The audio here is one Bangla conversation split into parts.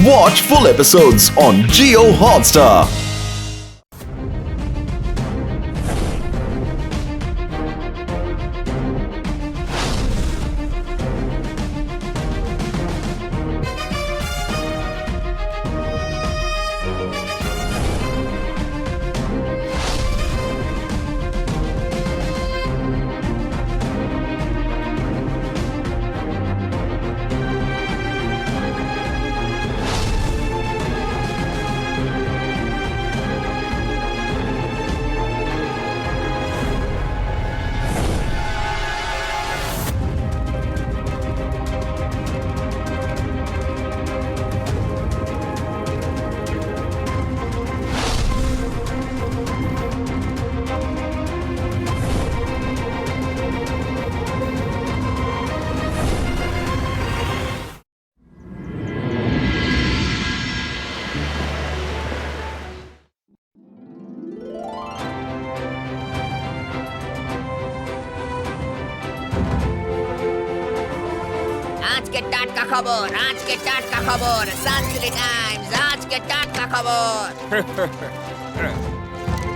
Watch full episodes on Jio Hotstar. আজকে টাটকা খবর সানসিটি টাইমস আজকে টাটকা খবর।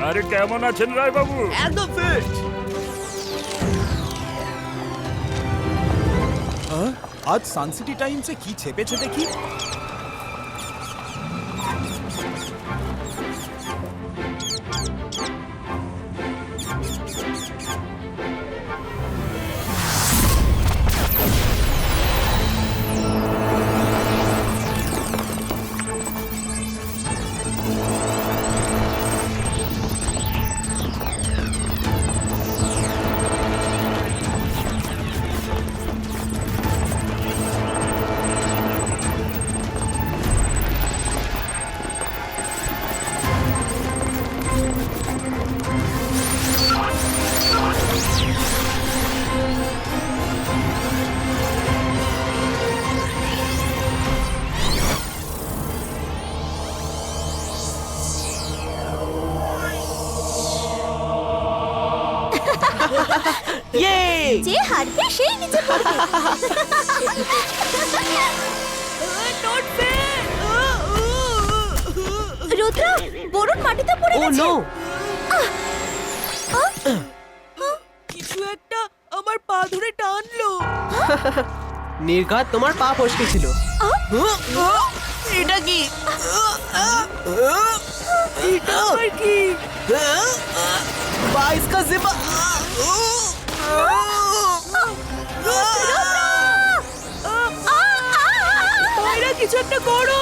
আরে কেমন আছেন রায় বাবু? একদম ফিট। আজ সানসিটি টাইমসে কি ছেপেছে দেখি। যে হারবে সেই নিচে পড়বে। রুদ্র, বরুণ মাটিতে পড়ে গেছে। কিছু একটা আমার পা ধরে টানলো। নির্ঘাত তোমার পা ফসকে ছিল। এটা কি? এটা আবার কি? বাইস কা জিবা। বাইরে কিছু একটা করো।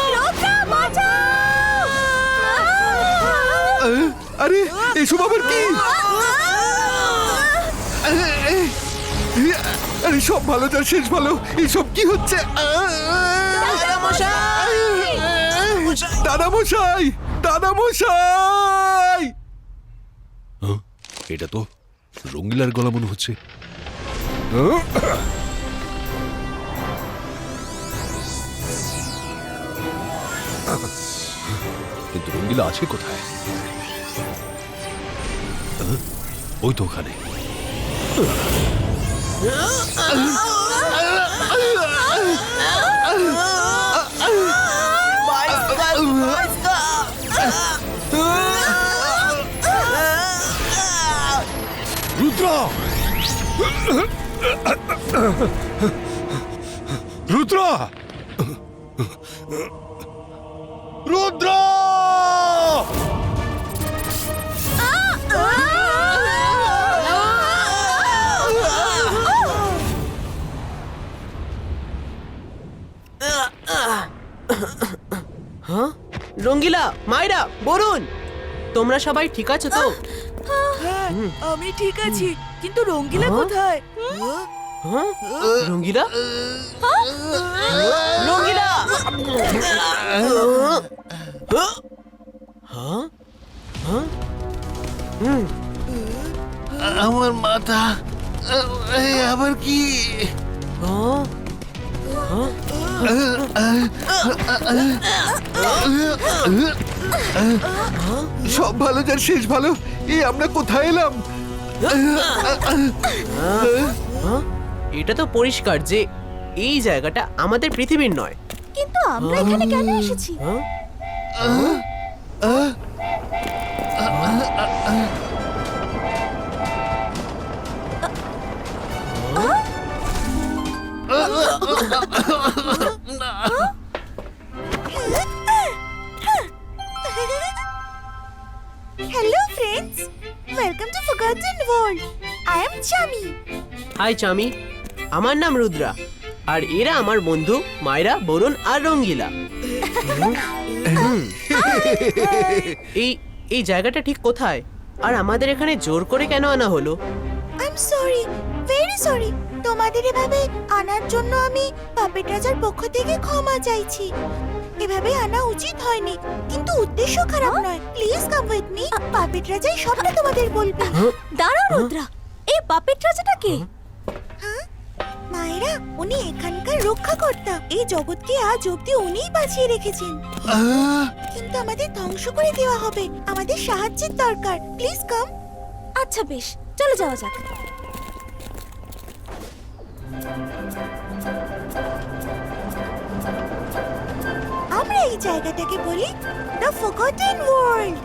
আরে এসব আবার কি? আরে সব ভালো যার শেষ ভালো, এসব কি হচ্ছে? দাদা মশাই, দাদা মশাই! এটা তো রঙ্গিলার গলা মনে হচ্ছে। কিন্তু রঙ্গিলা আছে কোথায়? ওই তো ওখানে। রুদ্র, রুদ্র, রুদ্র! রঙ্গিলা, মাইরা, বরুণ, তোমরা সবাই ঠিক আছো তো? হ্যাঁ, আমি ঠিক আছি, কিন্তু রঙ্গিলা কোথায়? রঙ্গিলা, রঙ্গিলা! আমার মাথা আবার কি? সব ভালো যার শেষ ভালো, এই আমরা কোথায় এলাম? এটা তো পরিষ্কার যে এই জায়গাটা আমাদের পৃথিবীর নয়। কিন্তু আমরা এখানে কেন এসেছি? Hello friends, welcome to forgotten world. I am Chami. Hi Chami, আমার নাম রুদ্রা, আর এরা আমার বন্ধু মায়রা, বরুণ আর রঙ্গিলা। এই এই জায়গাটা ঠিক কোথায়, আর আমাদের এখানে জোর করে কেন আনা হলো? I am sorry, very sorry. তোমাদের এভাবে আনার জন্য আমি পাপেট রাজার পক্ষ থেকে ক্ষমা চাইছি। এভাবে আনা উচিত হয়নি, কিন্তু উদ্দেশ্য খারাপ নয়। Please come with me. Puppet রাজাই সবটা তোমাদের বলবে। দাঁড়াও রুদ্রা, এই পাপেট রাজাটা কে? মায়েরা, উনি এখানকার রক্ষাকর্তা। এই জগৎকে আজ অব্দি উনিই বাঁচিয়ে রেখেছেন, কিন্তু আমাদের ধ্বংস করে দেওয়া হবে। আমাদের সাহায্যের দরকার। Please come. আচ্ছা বেশ, চলে যাওয়া যাক। আমরা এই জায়গাটাকে বলি দ্য ফরগটন ওয়ার্ল্ড।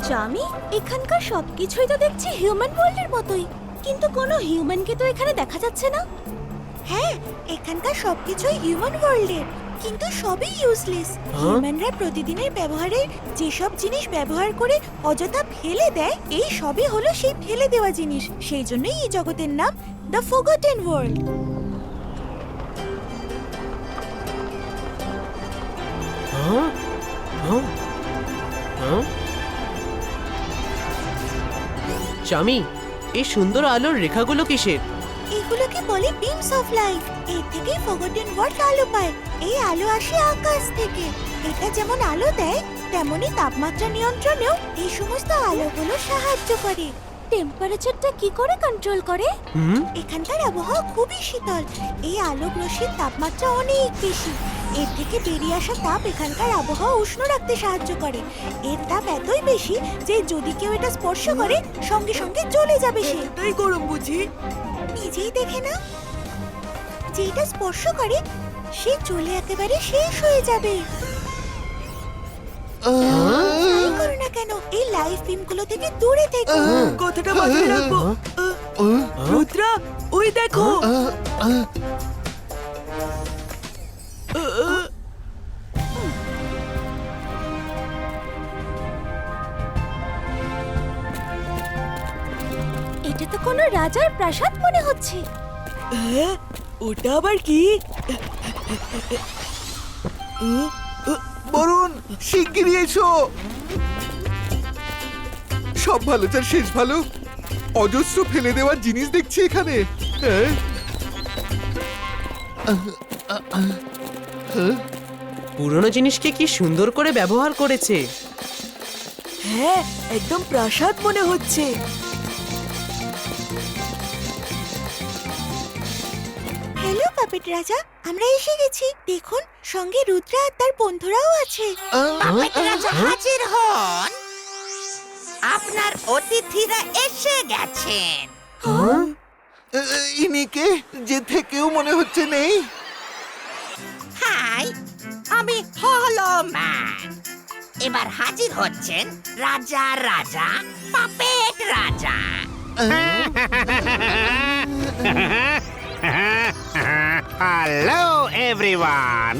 জামি, এখানকার সবকিছুই তো দেখছি হিউম্যান ওয়ার্ল্ডের মতোই, কিন্তু কোনো হিউম্যানকে তো এখানে দেখা যাচ্ছে না। হ্যাঁ, এখানকার সবকিছুই হিউম্যান ওয়ার্ল্ডের, কিন্তু সবই ইউজলেস। হিউম্যানরা প্রতিদিনের ব্যবহারের যেসব জিনিস ব্যবহার করে অযথা ফেলে দেয়, এই সবই হলো সেই ফেলে দেওয়া জিনিস। সেই জন্যই এই জগতের নাম দ্য ফরগটন ওয়ার্ল্ড। চামি, এই সুন্দর আলোর রেখাগুলো কিসের? এগুলোকে বলে বিমস অফ লাইট। এর থেকেই ফরগটন ওয়ার্ল্ড আলো পায়। এই আলো আসে আকাশ থেকে। এটা যেমন আলো দেয়, তেমনি তাপমাত্রা নিয়ন্ত্রণেও এই সমস্ত আলোগুলো সাহায্য করে। টেম্পারেচারটা কি করে কন্ট্রোল করে? এখানকার আবহাওয়া খুবই শীতল। এই আলোক রশ্মির তাপমাত্রা অনেক বেশি। এর থেকে বেরিয়ে আসা তাপ এখানকার আবহাওয়া উষ্ণ রাখতে সাহায্য করে। এর তাপ এতই বেশি যে যদি কেউ এটা স্পর্শ করে, সঙ্গে সঙ্গে জ্বলে যাবে সে। তাই গরম বুঝি? নিজেই দেখে না, যে এটা স্পর্শ করে সে জ্বলে একেবারে শেষ হয়ে যাবে। তাই করো না কেন, এই লাইভ ফিল্মগুলো থেকে দূরে থেকো। কথাটা মাথায় রাখবো। রুদ্রা, ওই দেখো। এটা তো কোনো রাজার প্রাসাদ মনে হচ্ছে। হ্যাঁ, ওটা আবার কি? বরুণ, শিগগিরই এসো। সব ভালো যার শেষ ভালো। অজস্র ফেলে দেওয়ার জিনিস দেখছি এখানে। পুরনো জিনিসকে কি সুন্দর করে ব্যবহার করেছে। হ্যাঁ, একদম প্রাসাদ মনে হচ্ছে। হ্যালো পাপেট রাজা, আমরা এসে গেছি। দেখুন, সঙ্গে রুদ্রা আর তার বন্ধুরাও আছে। পাপেট রাজা হাজির হন। আপনার অতিথিরা এসে গেছেন। ইনিকে যে থেকেও মনে হচ্ছে নেই। হাই, আমি হলো ম্যান। এবার হাজির হচ্ছেন রাজা রাজা পাপেট রাজা। হ্যালো এভরিওয়ান,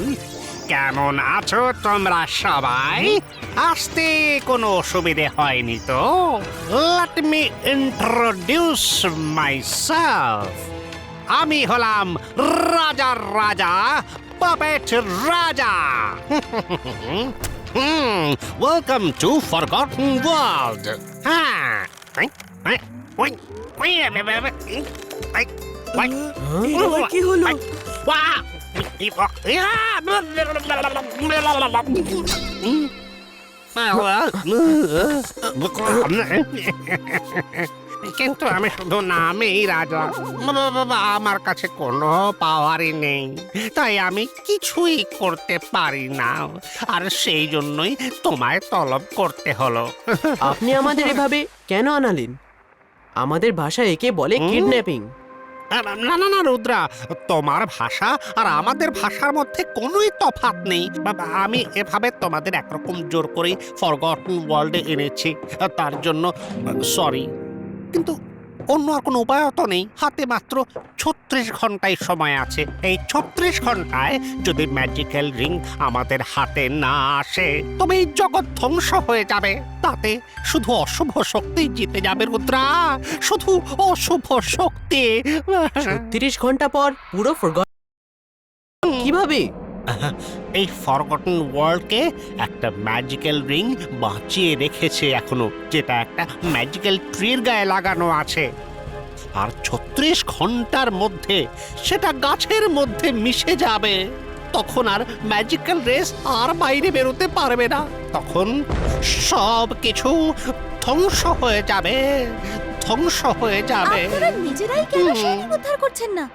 কেমন আছো তোমরা সবাই? আসতে কোনো অসুবিধে হয়নি তো? Let me introduce myself. আমি হলাম রাজার রাজা, পাপেট রাজা। Welcome to forgotten world. এবার কি হলো? কিন্তু আমি শুধু নামেই রাজা। আমার কাছে কোনো পাওয়ারই নেই, তাই আমি কিছুই করতে পারি না। আর সেই জন্যই তোমায় তলব করতে হলো। আপনি আমাদের এভাবে কেন আনালেন? আমাদের ভাষায় একে বলে কিডন্যাপিং। না না না রুদ্রা, তোমার ভাষা আর আমাদের ভাষার মধ্যে কোনোই তফাৎ নেই। আমি এভাবে তোমাদের একরকম জোর করে ফরগটন ওয়ার্ল্ডে এনেছি, তার জন্য সরি। কিন্তু অন্য আর কোনো উপায় তো নেই। হাতে মাত্র 36 ঘন্টায় সময় আছে। এই 36 ঘন্টায় যদি ম্যাজিক্যাল রিং আমাদের হাতে না আসে তবে এই জগৎ ধ্বংস হয়ে যাবে। তাতে শুধু অশুভ শক্তি জিতে যাবে রুদ্রা, শুধু অশুভ শক্তি। 36 ঘন্টা পর পুরো ফরগট কিভাবে? এই ফরগটন ওয়ার্ল্ডকে একটা ম্যাজিক্যাল রিং বাঁচিয়ে রেখেছে এখনো, যেটা একটা ম্যাজিক্যাল ট্রির গায়ে লাগানো আছে। আর 36 ঘন্টার মধ্যে সেটা গাছের মধ্যে মিশে যাবে। তখন আর ম্যাজিক্যাল রেস আর বাইরে বেরোতে পারবে না। তখন সব কিছু ধ্বংস হয়ে যাবে, ধ্বংস হয়ে যাবে। আপনারা নিজেরাই কেন শাইনিং উদ্ধার করছেন না?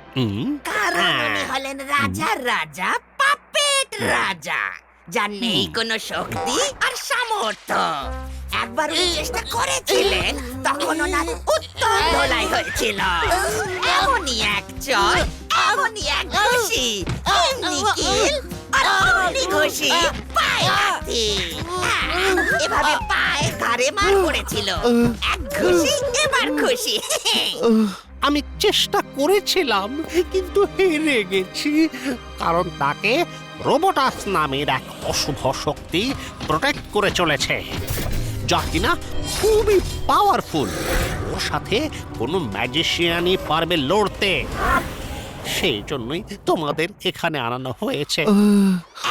কারণ উনি হলেন রাজা রাজা, পাপেট রাজা, যার নেই কোনো শক্তি আর সামর্থ্য। একবার উনি চেষ্টা করেছিলেন, তখন ওনার উত্তম ধোলাই হয়েছিল। এমনই এক চর, এমনই এক ঘুষি, এমনি কিল আর অমনি ঘুষি পায়ে লাথি। এভাবে পায়ে ঘাড়ে মার পড়েছিল। এক ঘুষি, এবার খুশি। আমি চেষ্টা করেছিলাম কিন্তু হেরে গেছি, কারণ তাকে রোবোটাস নামের এক অশুভ শক্তি প্রোটেক্ট করে চলেছে, যা কিনা খুবই পাওয়ারফুল। ওর সাথে কোনো ম্যাজিশিয়ানই পারবে লড়তে। সেই জন্যই তোমাদের এখানে আনানো হয়েছে।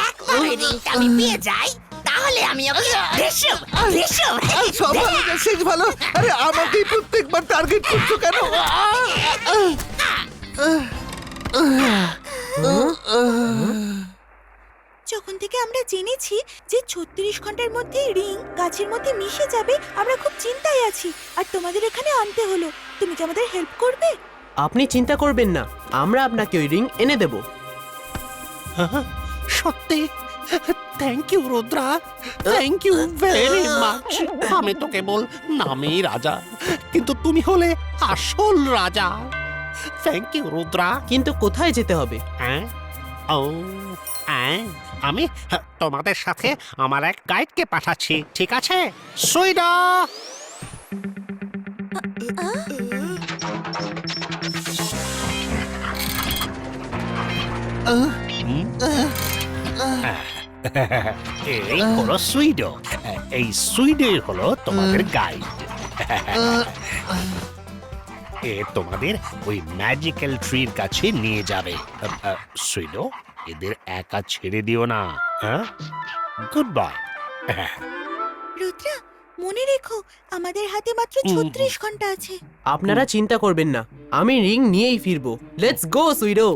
একবার ওই রিংটা আমি পেয়ে যাই, তাহলে আমি ওকে ভীষণ ভীষণ সব ভালো যা শেষ ভালো। আরে আমাকেই প্রত্যেকবার টার্গেট করছো কেন? যখন থেকে আমরা জেনেছি যে 36 ঘন্টার মধ্যে রিং গাছের মধ্যে মিশে যাবে, আমরা খুব চিন্তায় আছি। আর তোমাদের এখানে আনতে হলো। তুমি কি আমাদের হেল্প করবে? আপনি চিন্তা করবেন না, আমরা আপনাকে ওই রিং এনে দেব। সত্যি? Thank you Rudra, thank you very much. আমি তো কেবল নামেই রাজা, কিন্তু তুমি হলে আসল রাজা। Thank you Rudra. কিন্তু কোথায় যেতে হবে? হ্যাঁ, ও হ্যাঁ, আমি তোমাদের সাথে আমার এক গাইডকে পাঠাচ্ছি, ঠিক আছে? সুইডা। এই হলো সুইডো। এই সুইডো হলো তোমাদের গাইড। এ তোমাদের ওই ম্যাজিক্যাল ট্রির কাছে নিয়ে যাবে। সুইডো, এদের একা ছেড়ে দিও না। হ্যাঁ, গুড বাই। রুদ্রা, মনে রেখো আমাদের হাতে মাত্র 36 ঘন্টা আছে। আপনারা চিন্তা করবেন না, আমি রিং নিয়েই ফিরবো। Let's go সুইডো।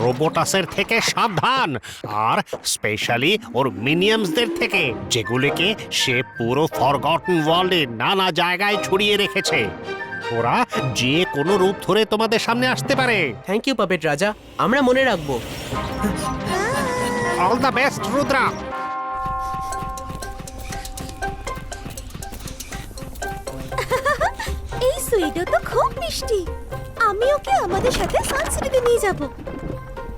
রোবোটাসের থেকে সাবধান, আর স্পেশালি ওর মিনিয়ামসদের থেকে, যেগুলিকে সে পুরো ফরগটন ওয়ার্ল্ডে নানা জায়গায় ছড়িয়ে রেখেছে। ওরা যে কোনো রূপ ধরে তোমাদের সামনে আসতে পারে। থ্যাংক ইউ পাপেট রাজা, আমরা মনে রাখবো। All the best Rudra. এই সুইডো তো খুব মিষ্টি। আমি ওকে আমাদের সাথে সানসিটিতে নিয়ে যাব।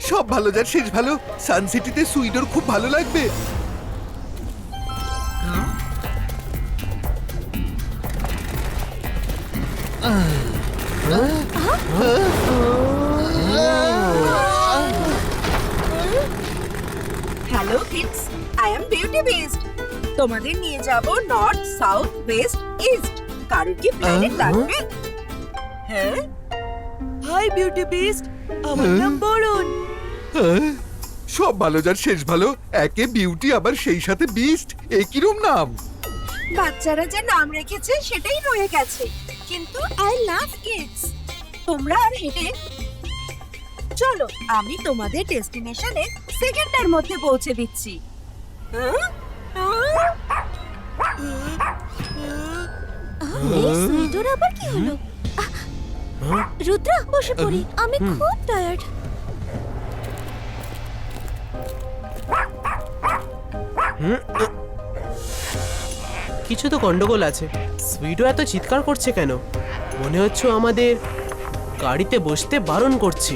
সব ভালো যার শেষ ভালো। সানসিটিতে সুইডোর খুব ভালো লাগবে। Hello kids, I am beauty beast. তোমাদের নিয়ে যাব নর্থ, সাউথ, ওয়েস্ট, ইস্ট। কারোর কি প্ল্যানেট লাগবে? হ্যাঁ, হাই বিউটি বিস্ট, আমার নাম বরুণ। সব ভালো যার শেষ ভালো। একে বিউটি আবার সেই সাথে বিস্ট, এ কিরম নাম? বাচ্চারা যে নাম রেখেছে সেটাই রয়ে গেছে, কিন্তু আই লাভ কিডস। তোমরা আর হেঁটে চলো, আমি তোমাদের ডেস্টিনেশনে সেকেন্ডের মধ্যে পৌঁছে দিচ্ছি। এই সুইডোর আবার কি হলো? রুদ্রা, বসে পড়ি, আমি খুব টায়ার্ড। কিছু তো গন্ডগোল আছে। সুইডো এত চিৎকার করছে কেন? মনে হচ্ছে ও আমাদের গাড়িতে বসতে বারণ করছে।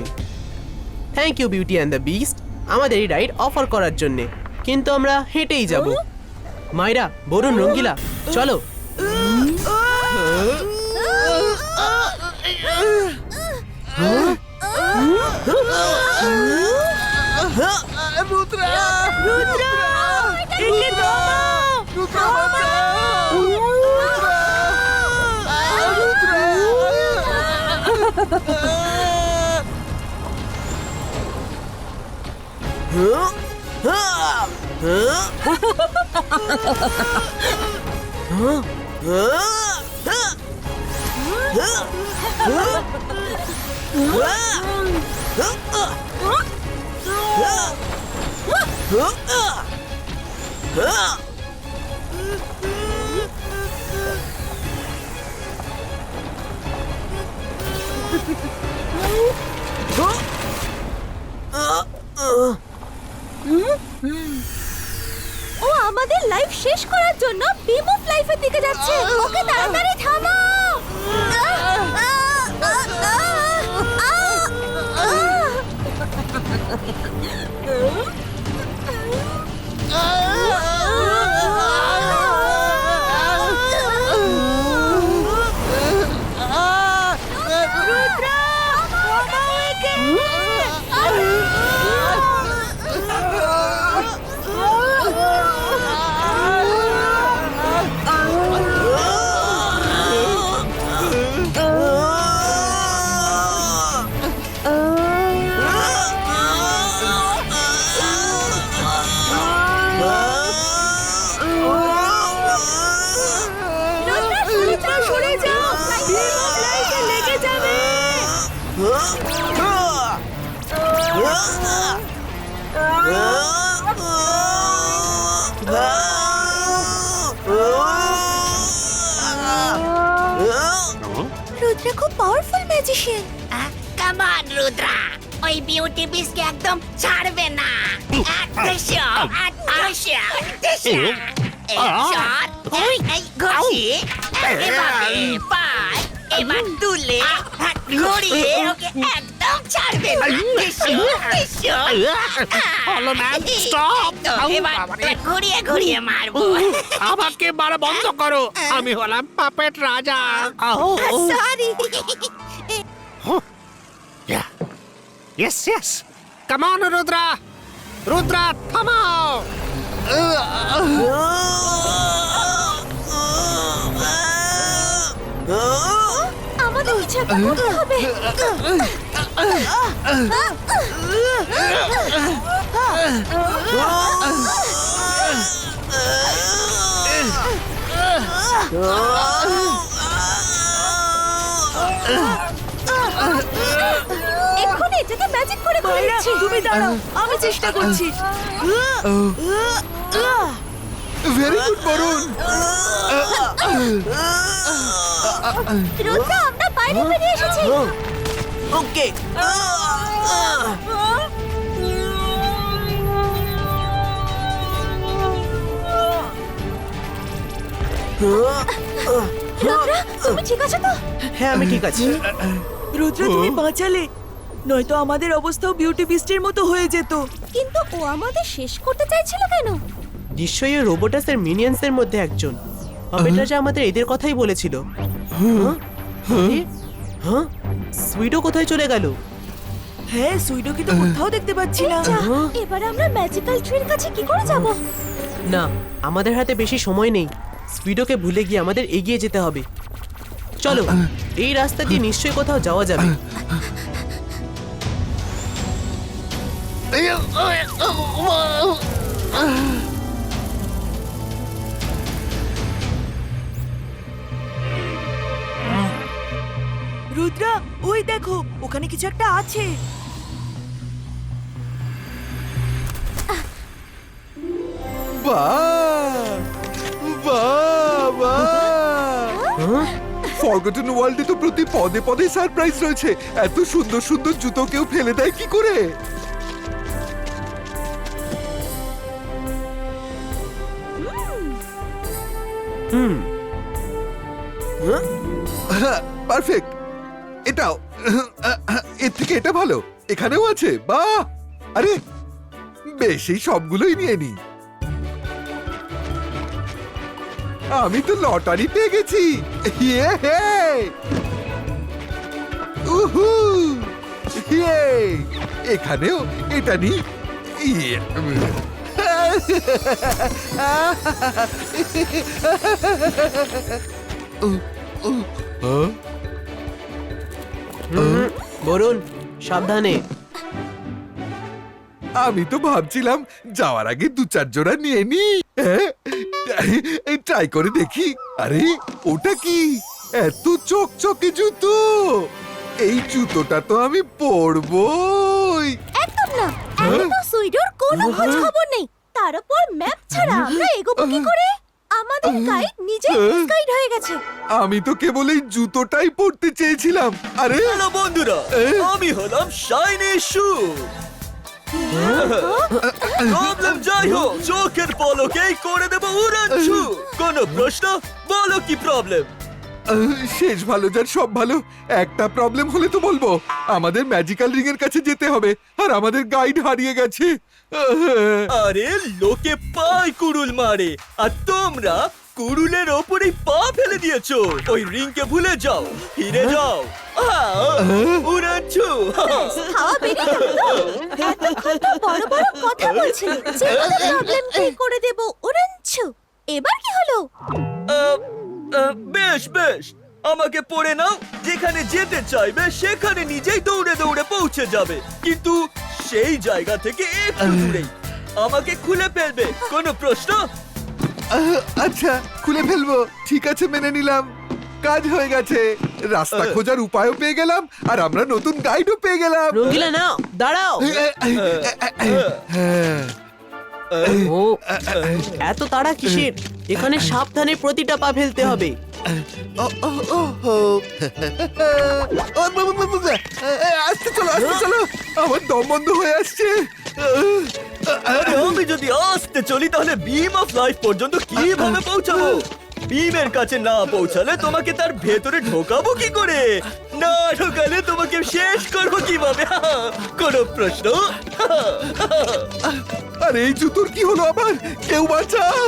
Thank you beauty and the beast আমাদের এই রাইড অফার করার জন্য, কিন্তু আমরা হেঁটেই যাব। মাইরা, বরুণ, রঙ্গিলা, চলো। ও আমাদের লাইফ শেষ করার জন্য বিম অফ লাইফের দিকে যাচ্ছে। ওকে তাড়াতাড়ি থামাও। রুদ্রা খুব powerful magician. Come on Rudra, ওই বিউটি বিস্টকে একদম ছাড়বে না। এবার তুলে ঘুরিয়ে ওকে একদম ছাড়বে না। হলো ম্যাম, স্টপ। এবার ঘুরিয়ে ঘুরিয়ে মারবো। আমাকে মারা বন্ধ করো, আমি হলাম পাপেট রাজা। Sorry. Yes yes, come on Rudra, Rudra থামাও। আমাদের কিছু একটা করতে হবে। এক্ষুনি এটাকে ম্যাজিক করে দিচ্ছি। তুমি দাঁড়াও, আমি চেষ্টা করছি। Very good Varun. রুদ্রা, আমরা বাইরে বেরিয়ে এসেছি। ওকে। রুদ্রা, তুমি ঠিক আছো তো? হ্যাঁ, আমি ঠিক আছি। রুদ্রা, তুমি বাঁচালে, নয়তো আমাদের অবস্থাও বিউটি বিস্টের মতো হয়ে যেত। কিন্তু ও আমাদের শেষ করতে চাইছিল কেন? নিশ্চয়ই ওই রোবোটাসের মিনিয়ন্সের মধ্যে একজন। পাপেট রাজা আমাদের এদের কথাই বলেছিল। হ্যাঁ? হ্যাঁ? সুইডো কোথায় চলে গেল? হ্যাঁ, সুইডোকে তো কোথাও দেখতে পাচ্ছি না। এবার আমরা ম্যাজিক্যাল ট্রির কাছে কি করে যাব? না, আমাদের হাতে বেশি সময় নেই। স্পিডোকে ভুলে গিয়ে আমাদের এগিয়ে যেতে হবে। চলো, এই রাস্তা দিয়ে নিশ্চয়ই কোথাও যাওয়া যাবে। রুদ্রা, ওই দেখো, ওখানে কিছু একটা আছে। ফরগটন ওয়ার্ল্ডে তো প্রতি পদে পদে সারপ্রাইজ রয়েছে। এত সুন্দর সুন্দর জুতো কেউ ফেলে দেয় কি করে? হুম। পারফেক্ট। এটাও এর থেকে এটা ভালো। এখানেও আছে, বাহ! আরে বেশ, এই সবগুলোই নিয়ে নি। আমি তো লটারি পেয়ে গেছি। ইয়ে হে! উহু! ইয়ে! এখানেও এটা নি। ইয়ে! বরুণ, সাবধানে। আমি তো ভাবছিলাম যাওয়ার আগে 2-4 জোড়া নিয়ে নি। ট্রাই করে দেখি। আরে ওটা কি? এত চকচকে জুতো! এই জুতোটা তো আমি পরবই। একদম না, এখন তো সুইডোর কোনো খোঁজ খবর নেই। তার উপর ম্যাপ ছাড়া আমরা এগোবো কি করে? আমাদের গাইড নিজেই মিসগাইড হয়ে গেছে। আমি তো কেবল এই জুতোটাই পরতে চেয়েছিলাম। আরে হ্যালো বন্ধুরা, আমি হলাম শাইনি শু। প্রবলেম যাই হোক, চোখের পলকেই করে দেব উড়াচ্ছু। কোনো প্রশ্ন? বলো কি প্রবলেম? শেষ ভালো যার সব ভালো। একটা প্রবলেম হলে তো বলবো। আমাদের ম্যাজিক্যাল রিং এর কাছে যেতে হবে, আর আমাদের গাইড হারিয়ে গেছে। আরে লোকে পায় কুড়ুল মারে, আর তোমরা কুড়ুলের ওপরেই পা ফেলে দিয়েছো। ওই রিংকে ভুলে যাও, ফিরে যাও। উড়াচ্ছু। হাওয়া বেরিয়ে গেল তো? এতক্ষণ তো বড় বড় কথা বলছিলে যে প্রবলেম ঠিক করে দেব উড়াচ্ছু। এবার কি হলো? বেশ বেশ, আমাকে পড়ে নাও। যেখানে যেতে চাইবে সেখানে নিজেই দৌড়ে দৌড়ে পৌঁছে যাবে, কিন্তু সেই জায়গা থেকে একটু দূরেই। আমাকে খুলে ফেলবে। কোনো প্রশ্ন? আচ্ছা, খুলে ফেলবো। ঠিক আছে, মেনে নিলাম। কাজ হয়ে গেছে। রাস্তা খোঁজার উপায়ও পেয়ে গেলাম, আর আমরা নতুন গাইডও পেয়ে গেলাম। রঙ্গিলা নাও, দাঁড়াও। ও, এত তাড়া কিসের? এখানে সাবধানে প্রতিটা পা ফেলতে হবে। আসতে চলো, আসতে চলো। আমার দম বন্ধ হয়ে আসছে। আরে আমি যদি আসতে চলি তাহলে বিম অফ লাইফ পর্যন্ত কিভাবে পৌঁছাবো? বিমের কাছে না পৌঁছালে তোমাকে তার ভেতরে ঢোকাবো কি করে? না ঢোকালে তোমাকে শেষ করবো কিভাবে? কোনো প্রশ্ন? আরে এই জুতোর কি হলো আবার? কেউ বাঁচাও!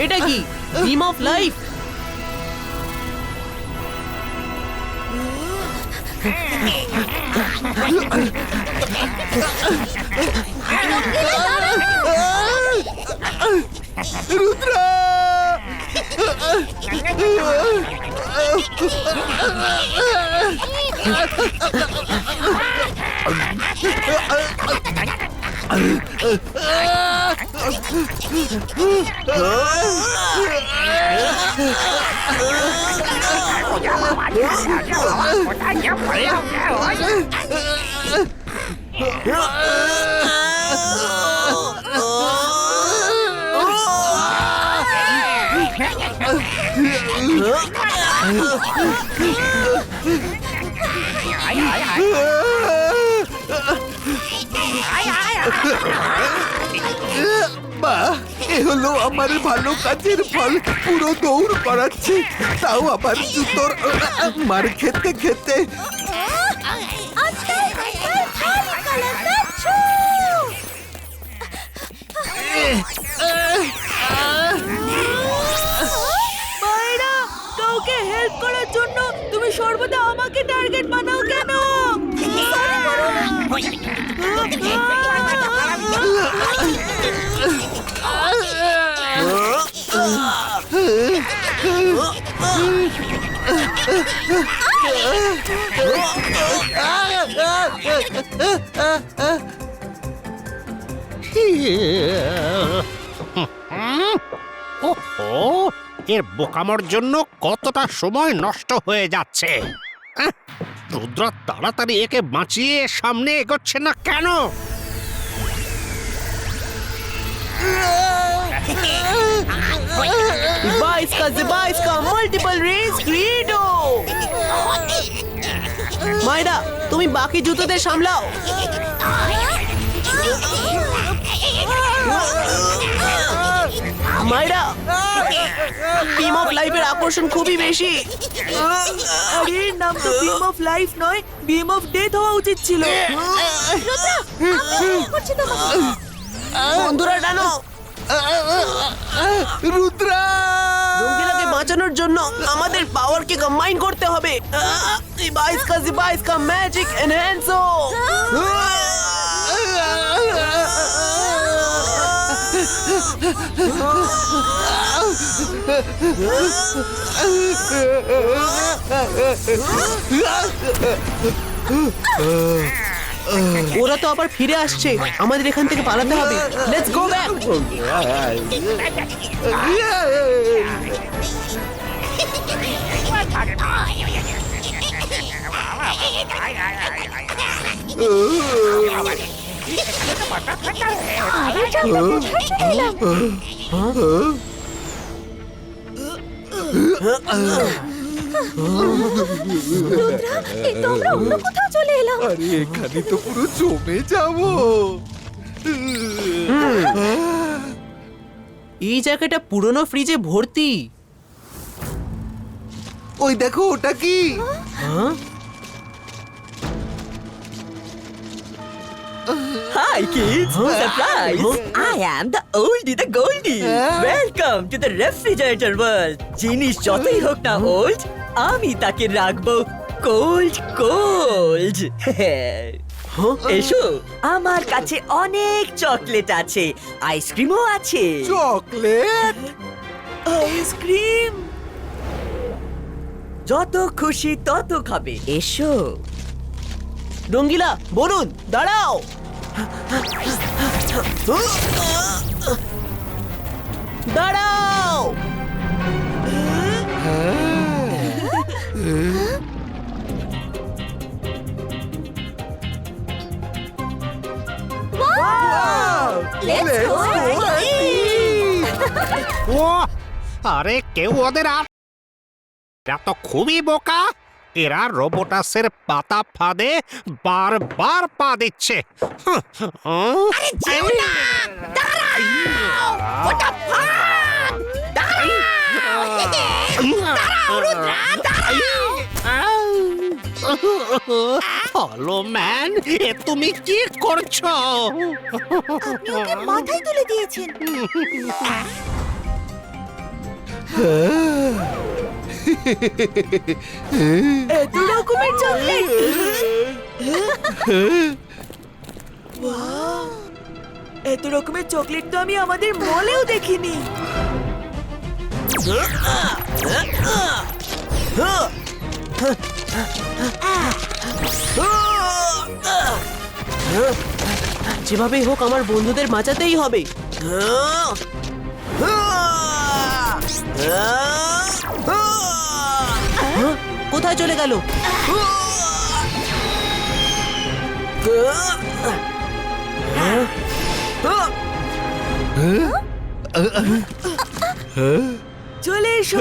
এটা কি বিম অফ লাইফ? রুদ্রা! বাহ, এ হলো আমার ভালো কাজের ফল। পুরো দৌড় করাচ্ছে, তাও আবার জুতোর মার খেতে খেতে। মায়েরা, কাউকে হেল্প করার জন্য তুমি সর্বদা আমাকে টার্গেট বানাও কেন? ওহো, এর বোকামোর জন্য কতটা সময় নষ্ট হয়ে যাচ্ছে। রুদ্র তাড়াতাড়ি একে বাঁচিয়ে সামনে এগোচ্ছে না কেন? Device का multiple race creato! মাইরা, তুমি বাকি জুতোদের সামলাও। মাইরা বিম অফ লাইফের আকর্ষণ খুবই বেশি। আরে নাম তো বিম অফ লাইফ নয়, বিম অফ ডেথ হওয়া উচিত ছিল। বন্ধুরা টানো, রুদ্রা রঙ্গিলাকে বাঁচানোর জন্য আমাদের পাওয়ারকে কম্বাইন করতে হবে। জিবাইস কা ম্যাজিক এনহ্যান্সো। ওরা তো আবার ফিরে আসছে, আমাদের এখান থেকে পালাতে হবে। Let's go back. আমরা অন্য কোথাও চলে এলাম। আরে এখানে তো পুরো জমে যাবো। এই জায়গাটা পুরনো ফ্রিজে ভর্তি। ওই দেখো ওটা কি? হ্যাঁ? Hi kids, surprise! I am the oldie, the goldie. Welcome to the refrigerator world. জিনিস যতই হোক না ওল্ড, আমি তাকে রাখবো কোল্ড। এসো, আমার কাছে অনেক চকলেট আছে, আইসক্রিমও আছে। চকলেট? আইসক্রিম যত খুশি তত খাবে, এসো। রঙ্গিলা, বলুন, দাঁড়াও। দাঁড়াও। Let's go ও আরে কেউ ওদের আর এরা তো খুবই বোকা। এরা রোবোটাসের পাতা ফাঁদে বারবার পা দিচ্ছে। হলো ম্যান, এ তুমি কি করছো? আপনি ওকে মাথায় তুলে দিয়েছেন। এত রকমের চকলেট। এত রকমের চকলেট তো আমি আমাদের মলেও দেখিনি। যেভাবেই হোক আমার বন্ধুদের বাঁচাতেই হবে। কোথায় চলে গেল? চলে এসো।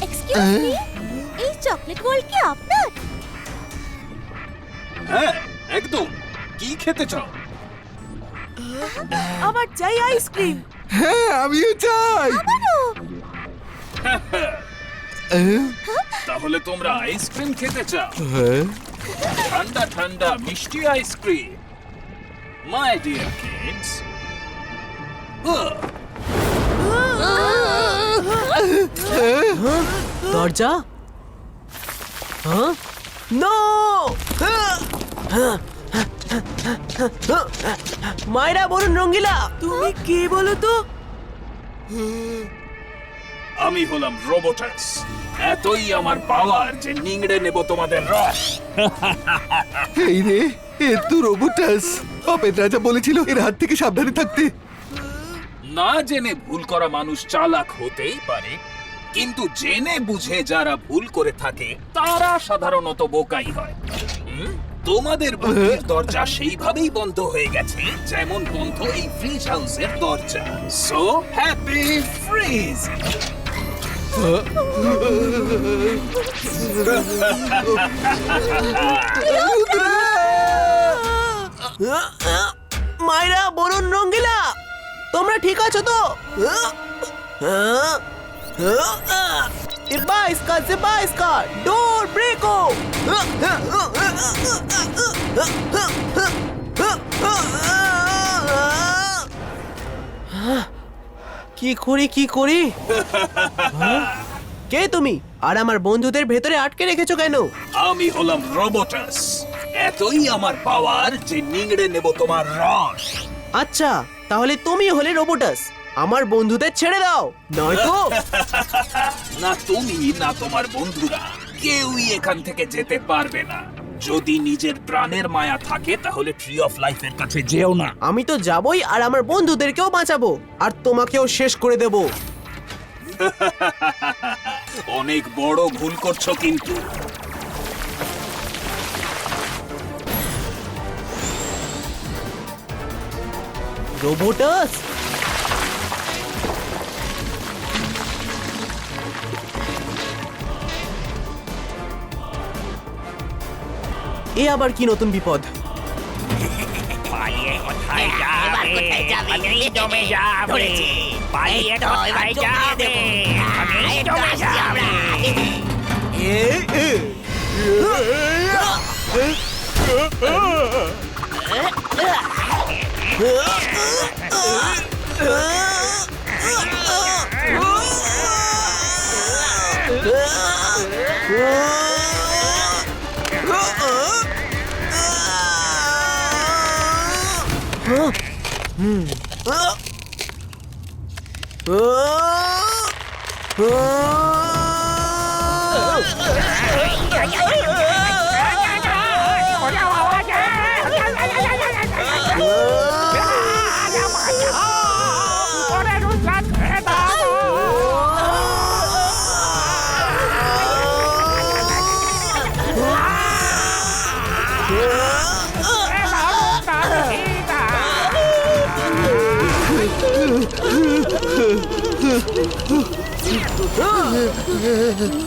এক্সকিউজ মি, এই চকলেট বল কি আপনার? হ্যাঁ একদম। কি খেতে চাও? আমার চাই আইসক্রিম। হ্যাঁ আমিও চাই। তাহলে তোমরা আইসক্রিম খেতে চাও? ঠান্ডা ঠান্ডা মিষ্টি আইসক্রিম। মাই ডিয়ার কিডস, দরজা? হ্যাঁ? নো! মায়েরা, বলুন রঙ্গিলা। তুমি কে বলো তো? আমি হলাম রোবোটাস। এতই আমার পাওয়ার যে নিংড়ে নেব তোমাদের রস। এই রে, এ তো রোবোটাস। পাপেট রাজা বলেছিল এর হাত থেকে সাবধানে থাকতে। না জেনে ভুল করা মানুষ চালাক হতেই পারে, কিন্তু জেনে বুঝে যারা ভুল করে থাকে তারা সাধারণত বোকাই হয়। তোমাদের বুদ্ধির দরজা সেইভাবেই বন্ধ হয়ে গেছে যেমন বন্ধ এই ফ্রিজ হাউসের দরজা। So happy fridge. মায়েরা, বলুন রঙ্গিলা, তোমরা ঠিক আছো তো? Ibaiska, don't break! কি করি? কে তুমি? আর আমার বন্ধুদের ভেতরে আটকে রেখেছো কেন? আমি হলাম রোবোটাস। এতই আমার পাওয়ার যে নিংড়ে নেব তোমার রস। আচ্ছা, তাহলে তুমি হলে রোবোটাস। আমার বন্ধুদের ছেড়ে দাও, নয়তো না তুমি না তোমার বন্ধুরা কেউই এখান থেকে যেতে পারবে না। যদি নিজের প্রাণের মায়া থাকে তাহলে ট্রি অফ লাইফের কাছে যেও না। আমি তো যাবই, আর আমার বন্ধুদেরকেও বাঁচাবো, আর তোমাকেও শেষ করে দেব। অনেক বড় ভুল করছো কিন্তু। রোবোটাস, এ আবার কি নতুন বিপদ?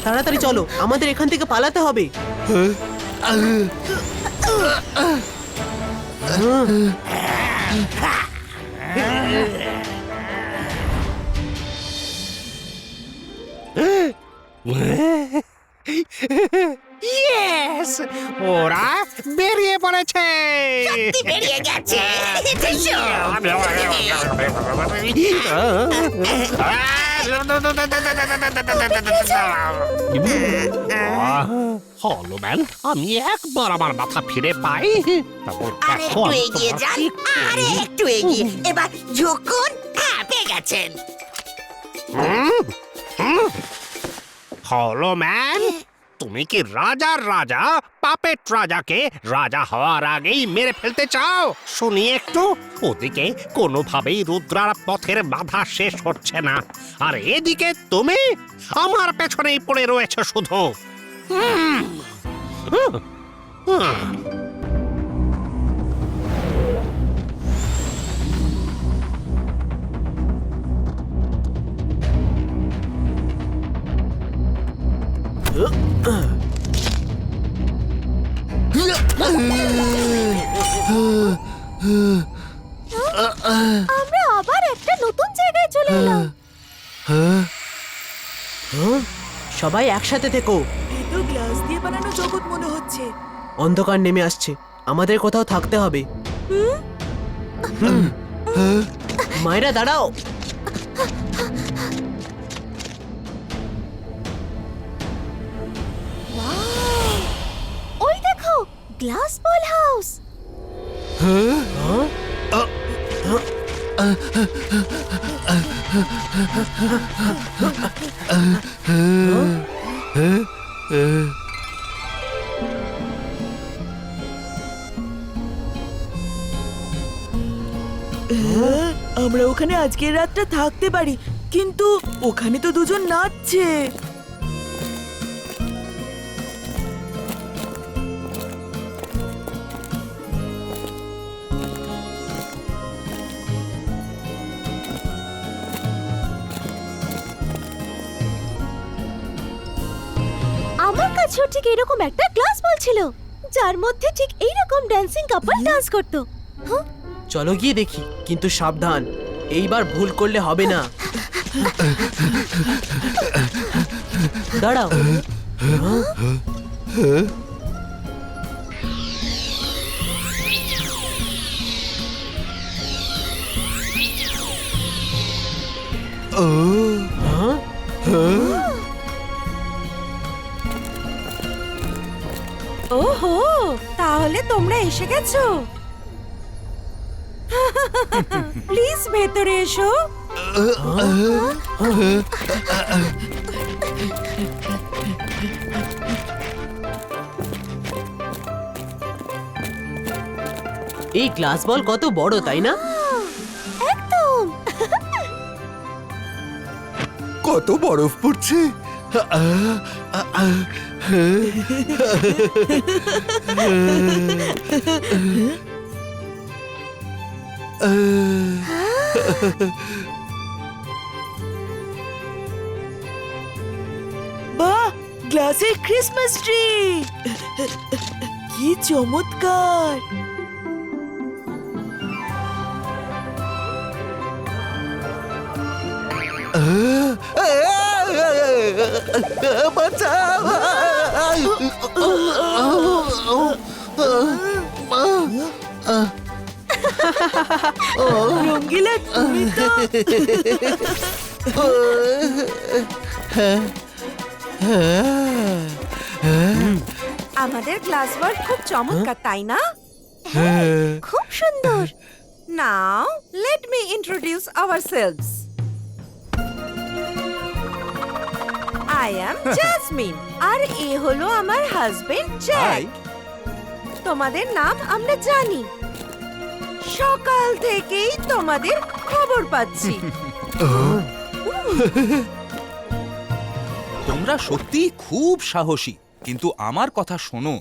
তাড়াতাড়ি চলো, আমাদের এখান থেকে পালাতে হবে। ইয়েস, ওরা বেরিয়ে পড়েছে। সত্যি বেরিয়ে গেছে। হলো ম্যান, আমি একবার আমার মাথা ফিরে পাই। আরে একটু এগিয়ে যান, আরে একটু এগিয়ে। এবার ঝুঁকুন। হ্যাঁ, পেয়ে গেছেন। হলো ম্যান, তুমি কি রাজার রাজা পাপেট রাজাকে রাজা হওয়ার আগেই মেরে ফেলতে চাও? শুনি একটু। ওদিকে কোনোভাবেই রুদ্রার পথের বাধা শেষ হচ্ছে না, আর এদিকে তুমি আমার পেছনেই পড়ে রয়েছে শুধু। আমরা আবার একটা নতুন জায়গায় চলে এলাম। সবাই একসাথে থেকো। এই তো গ্লাস দিয়ে বানানো জগৎ মনে হচ্ছে। অন্ধকার নেমে আসছে, আমাদের কোথাও থাকতে হবে। মায়েরা, দাঁড়াও। গ্লাস বল হাউস। আমরা ওখানে আজকের রাতটা থাকতে পারি, কিন্তু ওখানে তো দুজন নাচছে। আমার কাছেও ঠিক এরকম একটা গ্লাস বল ছিল, যার মধ্যে ঠিক এইরকম ড্যান্সিং কাপল ডান্স করতো। চলো গিয়ে দেখি, কিন্তু সাবধান, এইবার ভুল করলে হবে না। দাঁড়াও। ওহো, তাহলে তোমরা এসে গেছো। প্লিজ ভেতরে এসো। এই গ্লাস বল কত বড়, তাই না? একদম। কত বরফ পড়ছে। বাহ, গ্লাসে ক্রিসমাস ট্রি, কি চমৎকার। রঙ্গিলা, তুমি তো আমাদের গ্লাস ওয়ার্ক খুব চমৎকার, তাই না? খুব সুন্দর। Now, let me introduce ourselves. I am Jasmine, আর এ হলো আমার হাজবেন্ড জ্যাক। তোমাদের নাম আমরা জানি, সকাল থেকেই তোমাদের খবর পাচ্ছি। তোমরা সত্যি খুব সাহসী, কিন্তু আমার কথা শোনো,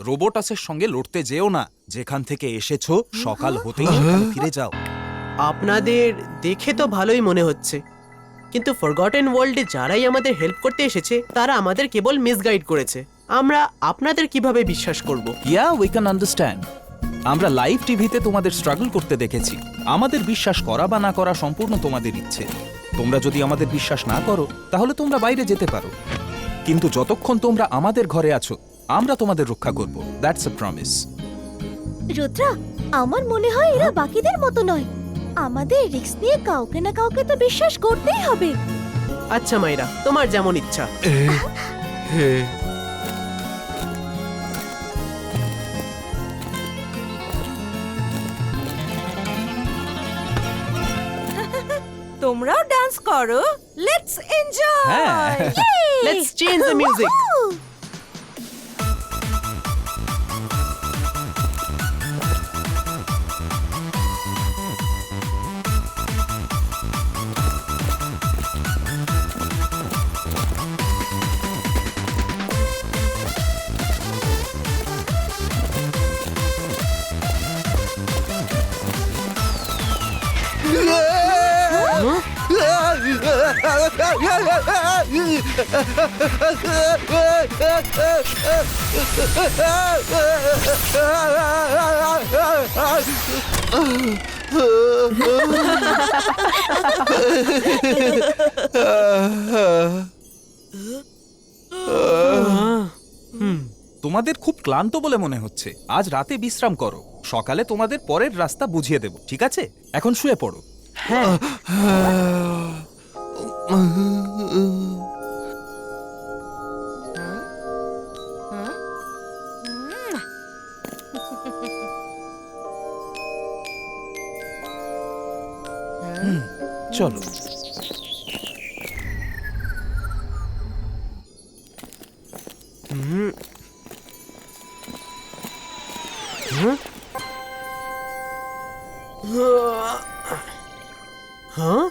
রোবোটাসের সঙ্গে লড়তে যেও না। যেখান থেকে এসেছো সকাল হতেই সেখানে ফিরে যাও। আপনাদের দেখে তো ভালোই মনে হচ্ছে, কিন্তু ফরগটেন ওয়ার্ল্ডে যারাই আমাদের হেল্প করতে এসেছে তারা আমাদের কেবল মিসগাইড করেছে। আমরা আপনাদের কিভাবে বিশ্বাস করব? ইয়া, উই ক্যান আন্ডারস্ট্যান্ড। আমরা লাইভ টিভিতে তোমাদের স্ট্রাগল করতে দেখেছি। আমাদের বিশ্বাস করা বা না করা সম্পূর্ণ তোমাদের ইচ্ছে। তোমরা যদি আমাদের বিশ্বাস না করো তাহলে তোমরা বাইরে যেতে পারো, কিন্তু যতক্ষণ তোমরা আমাদের ঘরে আছো আমরা তোমাদের রক্ষা করব। That's a promise. রুদ্রা, আমার মনে হয় এরা বাকিদের মতো নয়। আমাদের রিস্ক নিয়ে কাউকে না কাউকে তো বিশ্বাস করতেই হবে। আচ্ছা মাইরা, তোমার যেমন ইচ্ছা। তোমরাও ডান্স করো, let's enjoy. Let's change the music. তোমাদের খুব ক্লান্ত বলে মনে হচ্ছে। আজ রাতে বিশ্রাম করো, সকালে তোমাদের পরের রাস্তা বুঝিয়ে দেব, ঠিক আছে? এখন শুয়ে পড়ো। হ্যাঁ। চলো হ্যাঁ,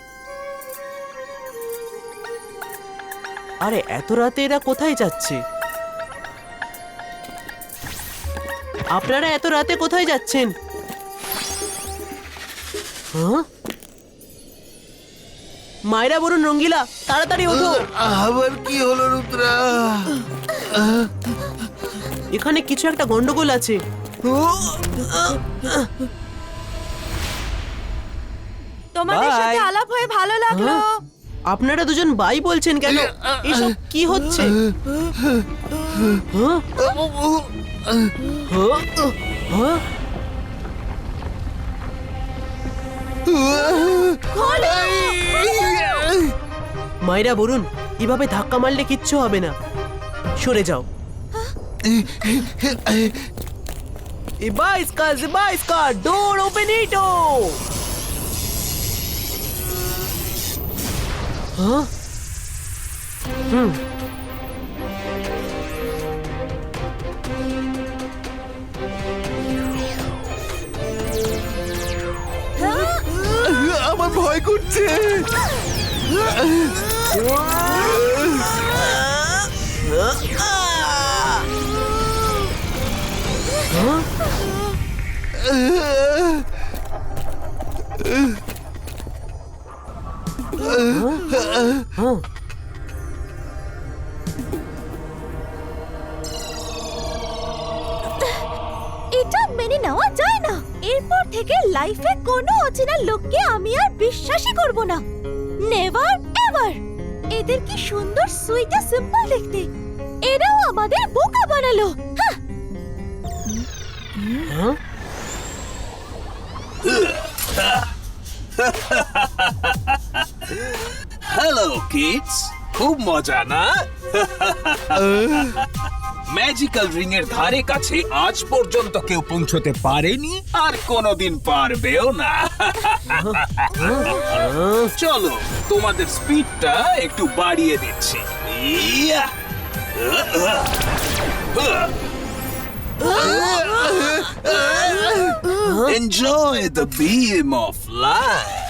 আরে এত রাতে এরা কোথায় যাচ্ছে? আপনারা এত রাতে কোথায় যাচ্ছেন? হ্যাঁ, মায়েরা বলুন রঙ্গিলা, তাড়াতাড়ি ওঠো। আবার কি হলো রুদ্রা? এখানে কিছু একটা গন্ডগোল আছে। তোমাদের Bye. সাথে আলাপ হয়ে ভালো লাগলো। আপনারা দুজন বাই বলছেন কেন? এসব কি হচ্ছে? হ্যাঁ? হ্যাঁ? মায়েরা বলুন, এভাবে ধাক্কা মারলে কিচ্ছু হবে না, সরে যাও। Ibaiska, door open it! Huh? আমার ভয় করছে। এটা মেনে নেওয়া যায় না। এরপর থেকে লাইফে কোনো অচেনা লোককে আমি আর বিশ্বাসই করব না। Never ever. এদের কি সুন্দর, সুইট আর সিম্পল দেখতে। এরাও আমাদের বোকা বানালো। হ্যাঁ। Huh? হ্যালো কিডস, খুব মজা না? ম্যাজিক্যাল রিং এর ধারে কাছে আজ পর্যন্ত কেউ পৌঁছতে পারেনি আর কোনোদিন পারবেও না। চলো তোমাদের স্পিডটা একটু বাড়িয়ে দিচ্ছি। ইয়া! Enjoy the beam of light.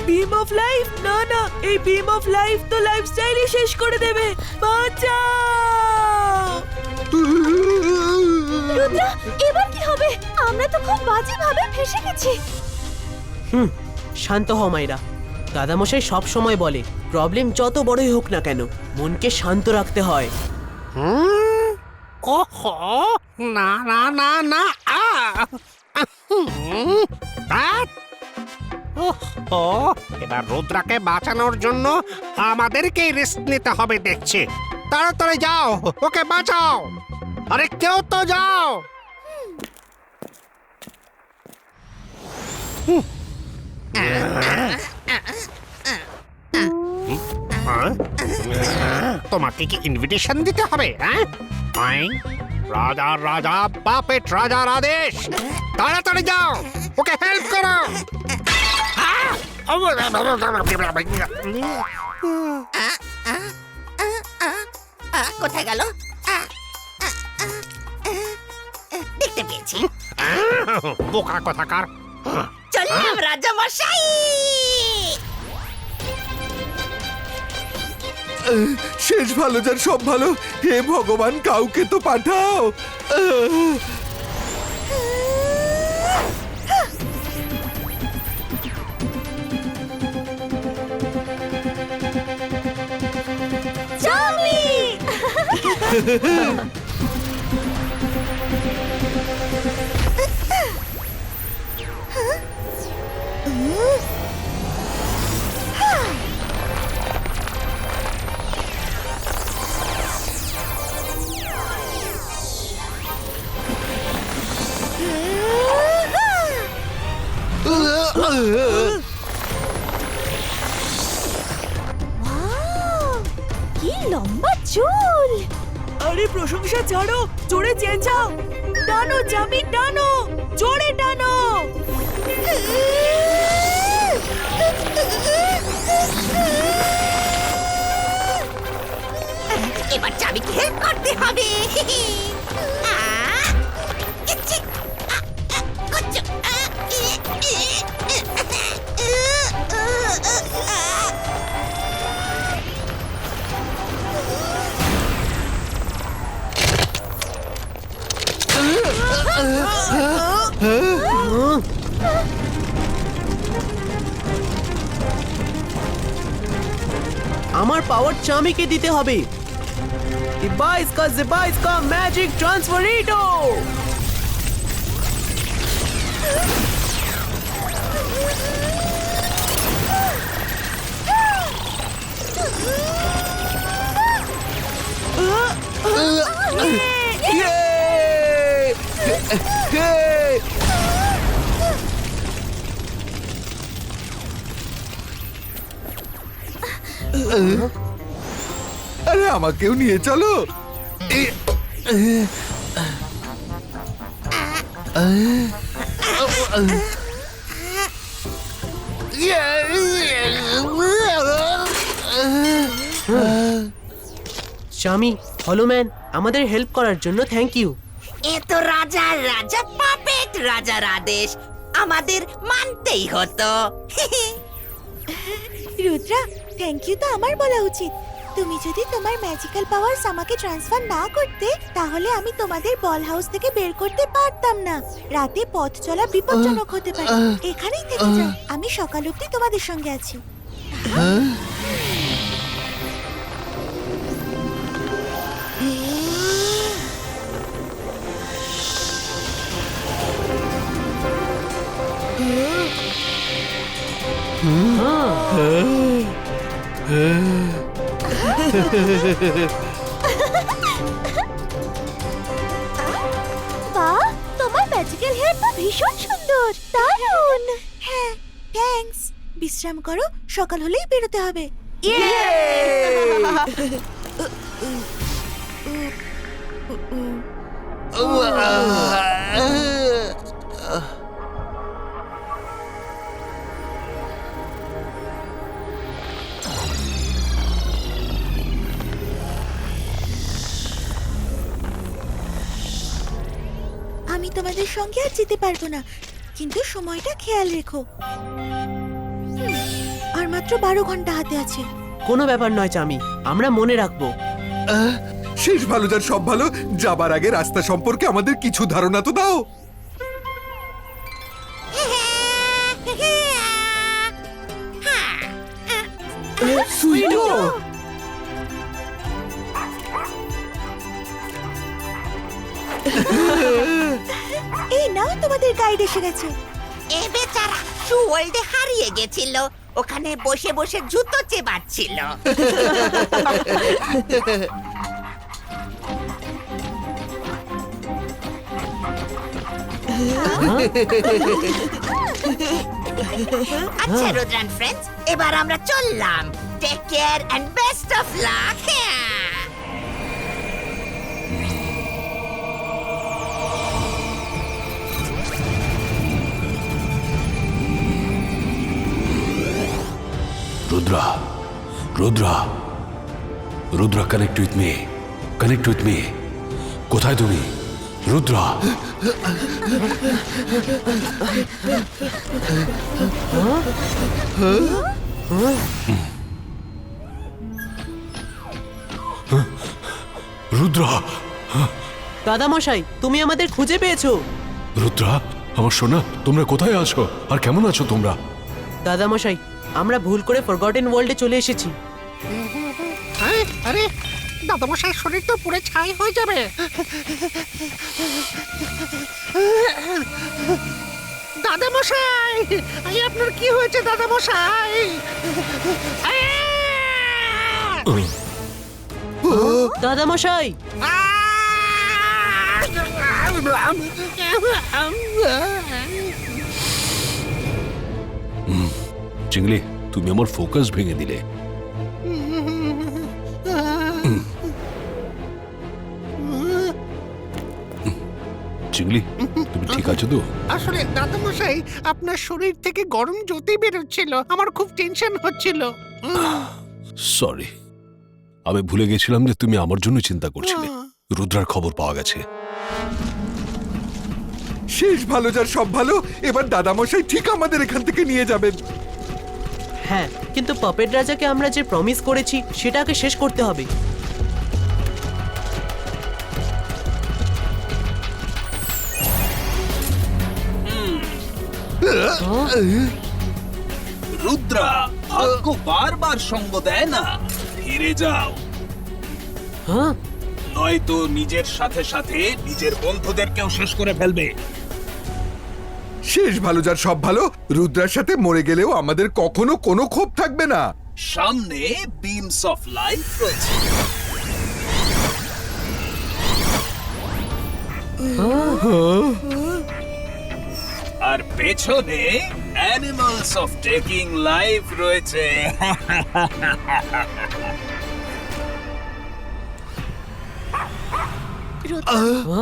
Beam of life? না না, এই বিম অফ লাইফ তো লাইফস্টাইলই শেষ করে দেবে। বাঁচাও! রুদ্রা, এবার কি হবে? আমরা তো খুব বাজে ভাবে ফেসে গেছি। শান্ত হও মাইরা। দাদামশাই সব সময় বলে, প্রবলেম যত বড়ই হোক না কেন, মনকে শান্ত রাখতে হয়। ওহো, না না না না, ওহো, এবার রুদ্রাকে বাঁচানোর জন্য আমাদেরকেই রিস্ক নিতে হবে দেখছি। তাড়াতাড়ি যাও, ওকে বাঁচাও। আরে কেউ তো যাও। তোমাকে কি ইনভিটেশন দিতে হবে? রাজার রাজা, পাপেট রাজার আদেশ। তাড়াতাড়ি যাও, ওকে হেল্প করো। কোথায় গেল? দেখতে পেয়েছি। বোকা কথাকার। চললাম রাজা মশাই। শেষ ভালো যার সব ভালো, হে ভগবান কাউকে তো পাঠাও। কি লম্বা চুল! আরে প্রশংসা ছাড়ো, জোরে চেঁচাও। টানো জামি, টানো, জোরে টানো। এবার চাবিকে হেল্প করতে হবে। ইচ্ছি, কুচ্চু, আমার পাওয়ার চামিকে দিতে হবে। ডিভাইস কা ম্যাজিক ট্রান্সফারিটো। আরে আমাকেও নিয়ে চলো। চামি, হলোম্যান, আমাদের হেল্প করার জন্য থ্যাংক ইউ। এ তো রাজার রাজা পাপেট রাজার আদেশ, আমাদের মানতেই হতো। রুদ্রা, থ্যাংক ইউ তো আমার বলা উচিত। তুমি যদি তোমার ম্যাজিক্যাল পাওয়ারস আমাকে ট্রান্সফার না করতে, তাহলে আমি তোমাদের বল হাউস থেকে বের করতে পারতাম না। রাতে পথ চলা বিপজ্জনক হতে পারে। এখানেই থেকে যাও, আমি সকাল অবধি তোমাদের সঙ্গে আছি। বাহ, তোমার ম্যাজিক্যাল হেয়ার তো ভীষণ সুন্দর, দারুণ। হ্যাঁ, থ্যাঙ্কস। বিশ্রাম করো, সকাল হলেই বেরোতে হবে। আমি তোমাদের সঙ্গে আর যেতে পারবো না, কিন্তু সময়টা খেয়াল রেখো। আর মাত্র 12 ঘন্টা হাতে আছে। কোনো ব্যাপার নয় চামি, আমরা মনে রাখবো। শেষ ভালো যার সব ভালো, যাবার আগে রাস্তা সম্পর্কে আমাদের কিছু ধারণা তো দাও। সুইটো, এই নাও, তোমাদের গাইড এসে গেছে। এ বেচারা শু ওয়ার্ল্ডে হারিয়ে গেছিল, ওখানে বসে বসে জুতো চেবাচ্ছিল। আচ্ছা রুদ্রান ফ্রেন্ডস, এবার আমরা চললাম। Take care and best of luck. Rudra, Rudra, Rudra, connect with me. Connect with me. কোথায় তুমি? রুদ্রা। রুদ্রা। দাদামশাই, তুমি আমাদের খুঁজে পেয়েছো। রুদ্রা, আমার সোনা, তোমরা কোথায় আছো আর কেমন আছো তোমরা? দাদামশাই, আমরা ভুল করে ফরগটেন ওয়ার্ল্ডে চলে এসেছি। আরে দাদামশাই, শরীর তো পুরো ছাই হয়ে যাবে। দাদামশাই, আপনার কি হয়েছে দাদামশাই? দাদামশাই, চিংলি, তুমি আমার ফোকাস ভেঙে দিলে। চিংলি তুমি ঠিক আছো তো? আসলে দাদামশাই আপনার শরীর থেকে গরম জ্যোতি বেরোচ্ছিল, আমার খুব টেনশন হচ্ছিল। সরি, আমি ভুলে গেছিলাম যে তুমি আমার জন্য চিন্তা করছিলে। রুদ্রার খবর পাওয়া গেছে। শেষ ভালো যার সব ভালো, এবার দাদামশাই ঠিক আমাদের এখান থেকে নিয়ে যাবেন। হ্যাঁ, কিন্তু পপেট রাজাকে আমরা যে প্রমিস করেছি সেটাকে শেষ করতে হবে। রুদ্রা, ভাগ্য বারবার সঙ্গ দেয় না, ফিরে যাও, হ্যাঁ, নয়তো নিজের সাথে সাথে নিজের বন্ধুদেরকেও শেষ করে ফেলবে। শেষ ভালো যার সব ভালো, রুদ্রার সাথে মরে গেলেও আমাদের কখনো কোনো ক্ষোভ থাকবে না। সামনে বিমস অফ লাইফ রয়েছে। আর পেছনে অ্যানিমালস অফ টেকিং লাইফ রয়েছে।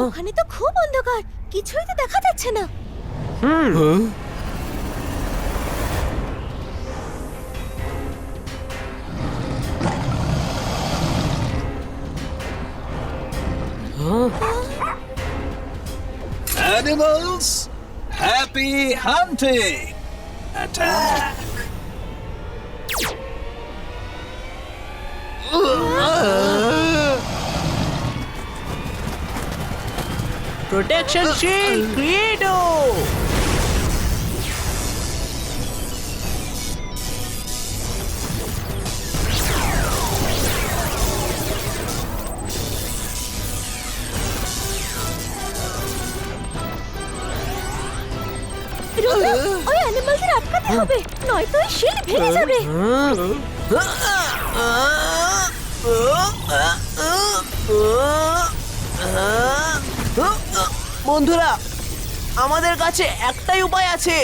ওখানে তো খুব অন্ধকার, কিছুই তো দেখা যাচ্ছে না। Animals, happy hunting! Attack! Protection shield ক্রিয়েটো। ওই অ্যানিমালদের আটকাতে হবে, নয়তো ওই শিল্ড ভেঙে যাবে। বন্ধুরা, আমাদের কাছে একটাই উপায় আছে।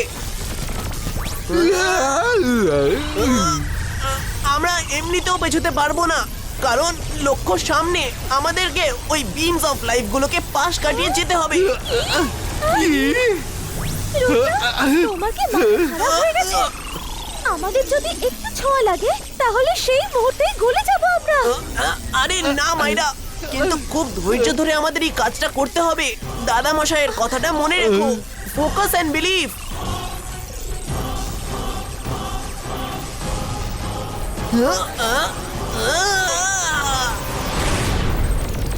আমরা এমনিতেও পেছোতে পারবো না, কারণ লক্ষ্য সামনে। আমাদেরকে ওই বিমস অফ লাইফ গুলোকে পাশ কাটিয়ে যেতে হবে। তোমার কি মাথা খারাপ হয়ে গেছে? আমাদের যদি একটু ছোঁয়া লাগে তাহলে সেই মুহূর্তেই গলে যাব আমরা। আরে না মাইরা, কিন্তু খুব ধৈর্য ধরে আমাদের এই কাজটা করতে হবে। দাদা মশাইয়ের কথাটা মনে রেখো, ফোকাস এন্ড বিলিভ।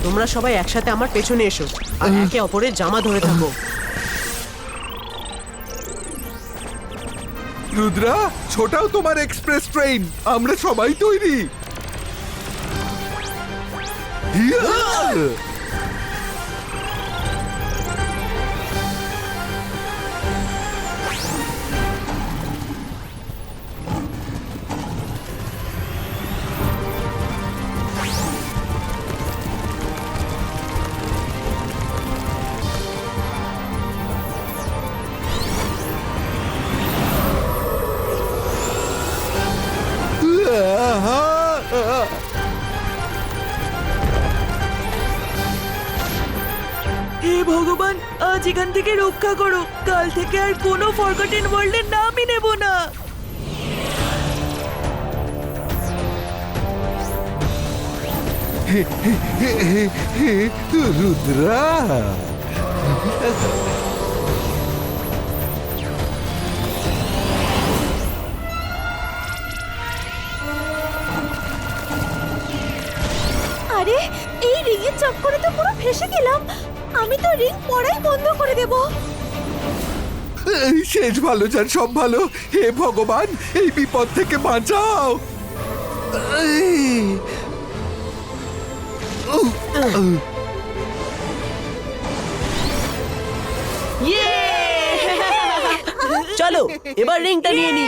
তোমরা সবাই একসাথে আমার পেছনে এসো আর একে অপরের জামা ধরে থাকো। রুদ্রা, ছোটাও তোমার এক্সপ্রেস ট্রেন, আমরা সবাই তৈরি। হে ভগবান, আজ এখান থেকে রক্ষা করো। কাল থেকে আর কোনো ফরগটেন ওয়ার্ল্ডের নামই নেব না। রুদ্রা, আরে, এই রিং এর চক্করে তো পুরো ফেসে গেলাম। আমি তো রিং পরাই বন্ধ করে দেব। শেষ ভালো যার সব ভালো, হে ভগবান এই বিপদ থেকে বাঁচাও। চলো এবার রিংটা নিয়ে নি।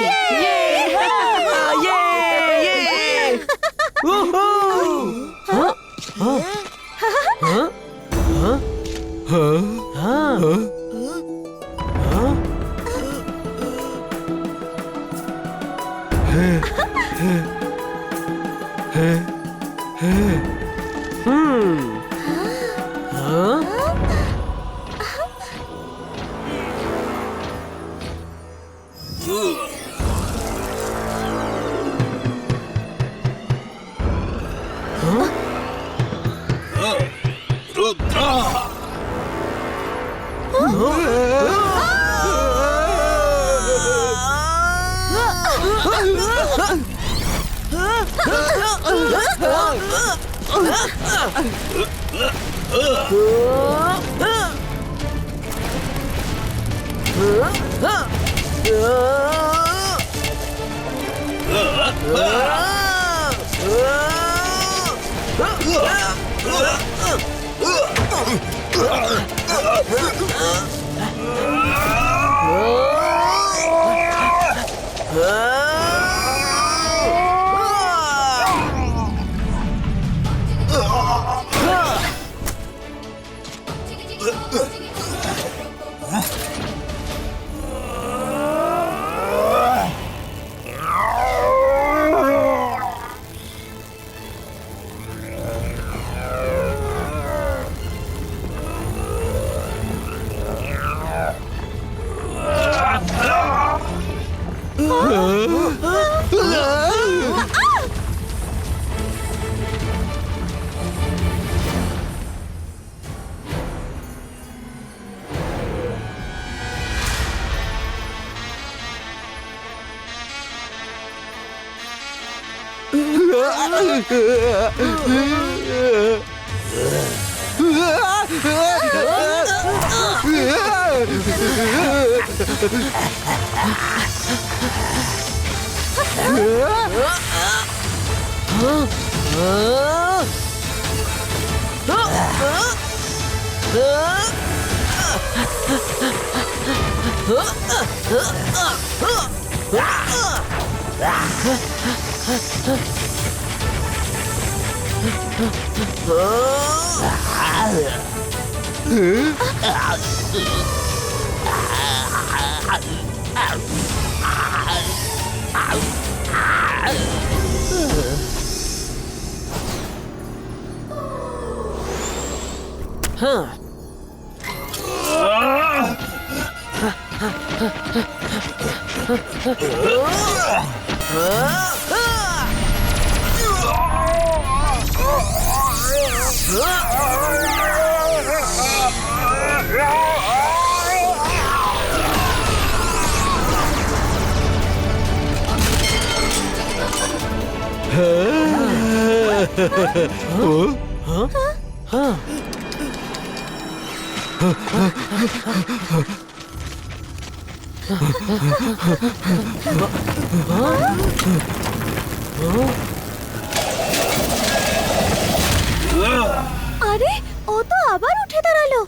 আরে ও তো আবার উঠে দাঁড়ালো।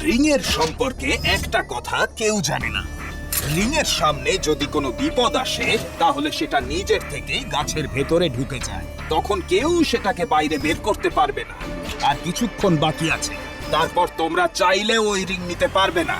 রিং এর সম্পর্কে একটা কথা কেউ জানে না। রিং এর সামনে যদি কোনো বিপদ আসে তাহলে সেটা নিজের থেকেই গাছের ভেতরে ঢুকে যায়, তখন কেউ সেটাকে বাইরে বের করতে পারবে না। আর কিছুক্ষণ বাকি আছে, তারপর তোমরা চাইলেও ওই রিং নিতে পারবে না।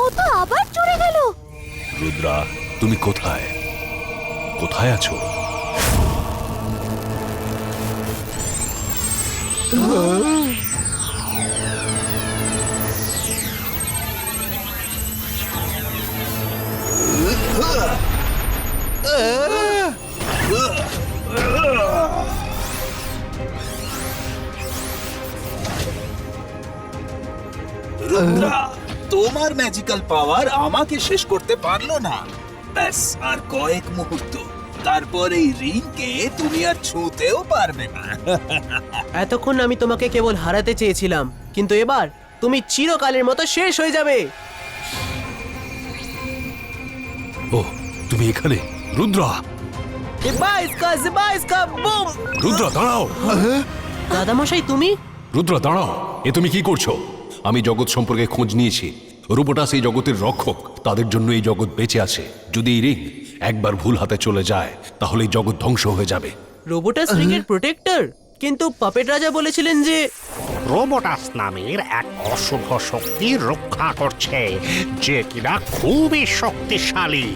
ও তো আবার চড়ে গেল। রুদ্রা, তুমি কোথায়? কোথায় আছো? রুদ্রা, তোমার ম্যাজিক্যাল পাওয়ার আমাকে শেষ করতে পারলো না। ব্যাস আর কয়েক মুহূর্ত, তারপর এই রিংকে তুমি আর ছুঁতেও পারবে না। এতক্ষণ আমি তোমাকে কেবল হারাতে চেয়েছিলাম, কিন্তু এবার তুমি চিরকালের মতো শেষ হয়ে যাবে। ও, তুমি এখানে? রুদ্রা, বুম! রুদ্রা দাঁড়াও। দাদামশাই তুমি? রুদ্রা দাঁড়াও, এ তুমি কি করছো? আমি জগৎ সম্পর্কে খোঁজ নিয়েছি। রোবোটাস এই জগতের রক্ষক, তাদের জন্য এই জগৎ বেঁচে আছে। যদি এই রিং একবার ভুল হাতে চলে যায় তাহলে এই জগৎ ধ্বংস হয়ে যাবে। রোবোটাস রিং এর প্রোটেক্টর? কিন্তু পাপেট রাজা বলেছিলেন যে রোবোটাস নামের এক অশুভ শক্তি রক্ষা করছে, যে কিনা খুবই শক্তিশালী।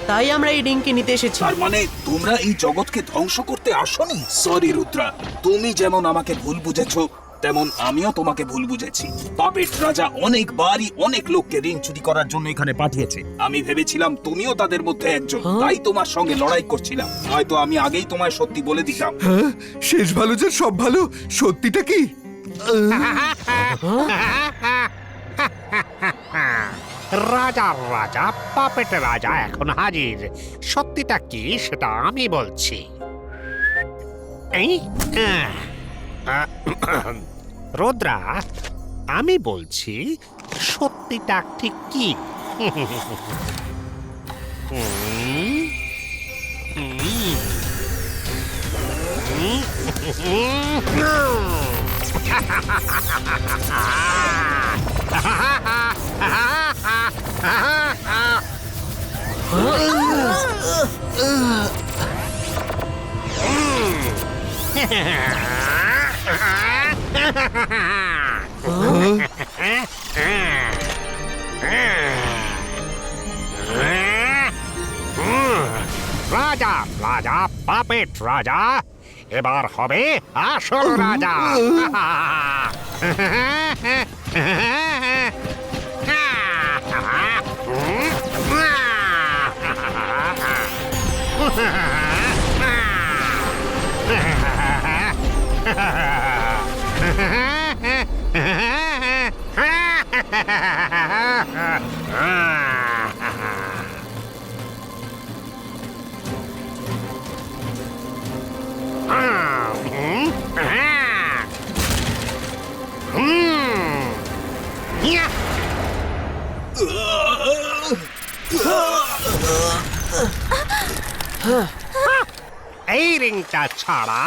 তাই আমরা এই রিংকে নিতে এসেছি। তার মানে তোমরা এই জগৎকে ধ্বংস করতে আসোনি? সরি রুদ্রা, তুমি যেমন আমাকে ভুল বুঝেছো তেমন আমিও তোমাকে ভুল বুঝেছি। পাপেট রাজা অনেকবারই অনেক লোককে রিং চুরি করার জন্য এখানে পাঠিয়েছে। আমি ভেবেছিলাম তুমিও তাদের মধ্যে একজন, তাই তোমার সঙ্গে লড়াই করছিলাম। হয়তো আমি আগেই তোমায় সত্যি বলে দিতাম। হ্যাঁ, শেষ ভালো যে সব ভালো, সত্যিটা কি? রাজার রাজা পাপেট রাজা এখন হাজির। সত্যিটা কি সেটা আমি বলছি। এই, রুদ্রা, আমি বলছি সত্যিটা ঠিক কি? রাজা রাজা পাপেট রাজা, এবার হবে আসল রাজা। এই রিংটা ছাড়া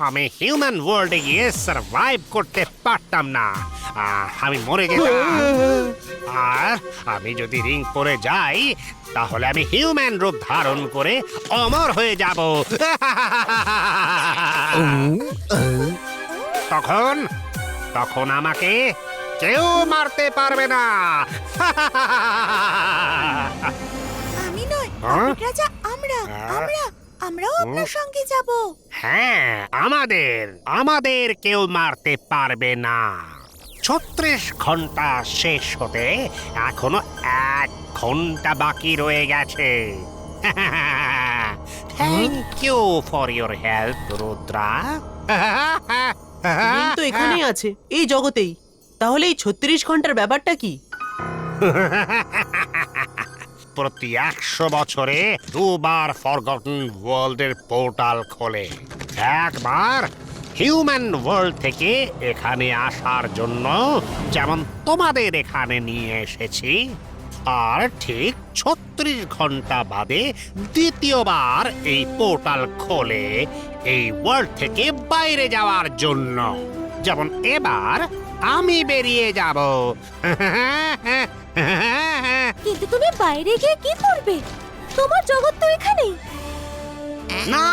আমি হিউম্যান ওয়ার্ল্ডে গিয়ে সার্ভাইভ করতে পারতাম না। আমি মরে যেতাম। আর আমি যদি রিং পরে যাই তাহলে আমি হিউম্যান রূপ ধারণ করে অমর হয়ে যাব। তখন তখন আমাকে কেউ মারতে পারবে না। আমি নয়, হ্যাঁ? পাপেট রাজা, আমরাও আপনার সঙ্গে যাব। হ্যাঁ, আমাদের কেউ মারতে পারবে না। 36 ঘন্টা শেষ হতে এখনো 1 ঘন্টা বাকি রয়ে গেছে। Thank you for your help Rudra. Ring তো এখানেই আছে, এই জগতেই। তাহলে এই 36 ঘন্টার ব্যাপারটা কি? প্রতি 100 বছরে 2 বার ফরগটন ওয়ার্ল্ডের পোর্টাল খোলে। একবার হিউম্যান ওয়ার্ল্ড থেকে এখানে আসার জন্য, যেমন তোমাদের এখানে নিয়ে এসেছি। আর ঠিক 36 ঘন্টা বাদে দ্বিতীয়বার এই পোর্টাল খোলে এই ওয়ার্ল্ড থেকে বাইরে যাওয়ার জন্য। যেমন এবার আমি বেরিয়ে যাব। কিন্তু তুমি বাইরে গিয়ে কি করবে? তোমার জগৎ তো এখানেই। না,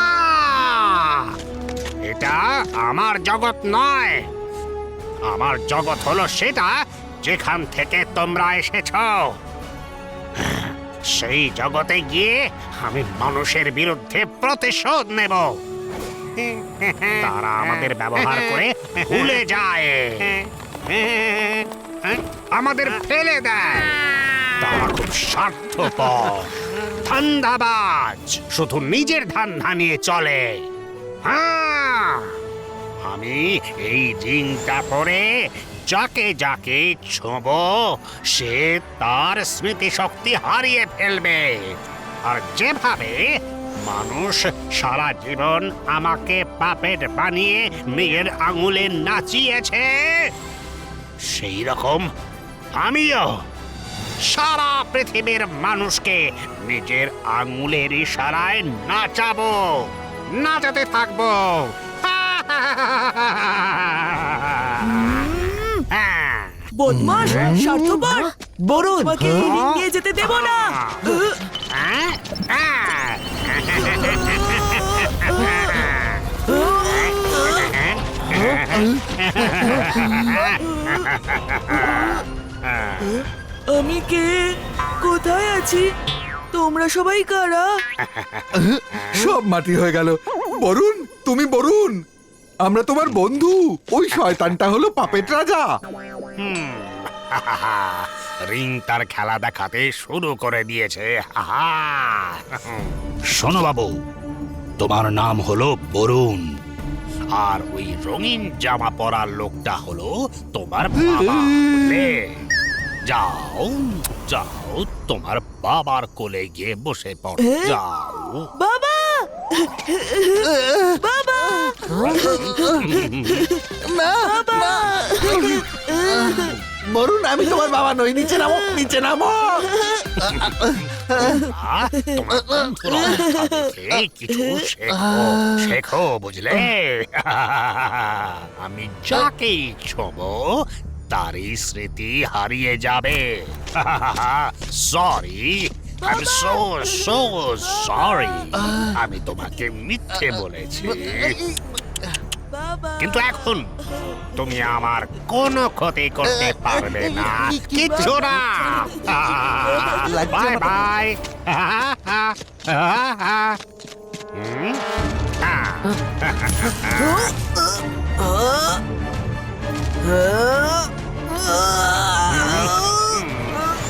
এটা আমার জগৎ নয়। আমার জগৎ হলো সেটা যেখান থেকে তোমরা এসেছ। সেই জগতে গিয়ে আমি মানুষের বিরুদ্ধে প্রতিশোধ নেব। তারা আমাদের ব্যবহার করে ভুলে যায়, আমাদের ফেলে দেয়। তারা খুব স্বার্থপর, ধান্দাবাজ, শুধু নিজের ধান্দা নিয়ে চলে। হ্যাঁ, আমি এই রিংটা পরে যাকে যাকে ছোঁবো সে তার স্মৃতিশক্তি হারিয়ে ফেলবে। আর যেভাবে মানুষ সারা জীবন আমাকে পাপেট বানিয়ে নিজের আঙুলে নাচিয়েছে, সেই রকম আমিও সারা পৃথিবীর মানুষকে নিজের আঙুলের ইশারায় নাচাবো, নাচাতে থাকবো। বদমাস, স্বার্থপর, বরুণ তোমাকে এই রিং নিয়ে যেতে দেব না। আমি কে, কোথায় আছি, তোমরা সবাই কারা? সব মাটি হয়ে গেল। বরুণ, তুমি বরুণ, আমরা তোমার বন্ধু। ওই শয়তানটা হলো পাপেট রাজা। রিং তার খেলা দেখাতে শুরু করে দিয়েছে। শোনো বাবু, তোমার নাম হলো বরুণ, আর ওই রঙিন জামা পরা লোকটা হলো তোমার বাবা। বুঝলে? যাও যাও, তোমার বাবার কোলে গিয়ে বসে পড়ো। যাও বাবা, বাবা, না, না। বরুণ, আমি তোমার বাবা নই। নিচে নামো, নিচে নামো। তোমার বন্ধুরা তাদেরকে কিছু শেখো, শেখো, বুঝলে? আমি যাকেই ছোবো তারই স্মৃতি হারিয়ে যাবে। সরি, আমি সো সরি। আমি তোমাকে মিথ্যে বলেছি, কিন্তু এখন তুমি আমার কোনো ক্ষতি করতে পারবে না, কিচ্ছু না। Bye bye.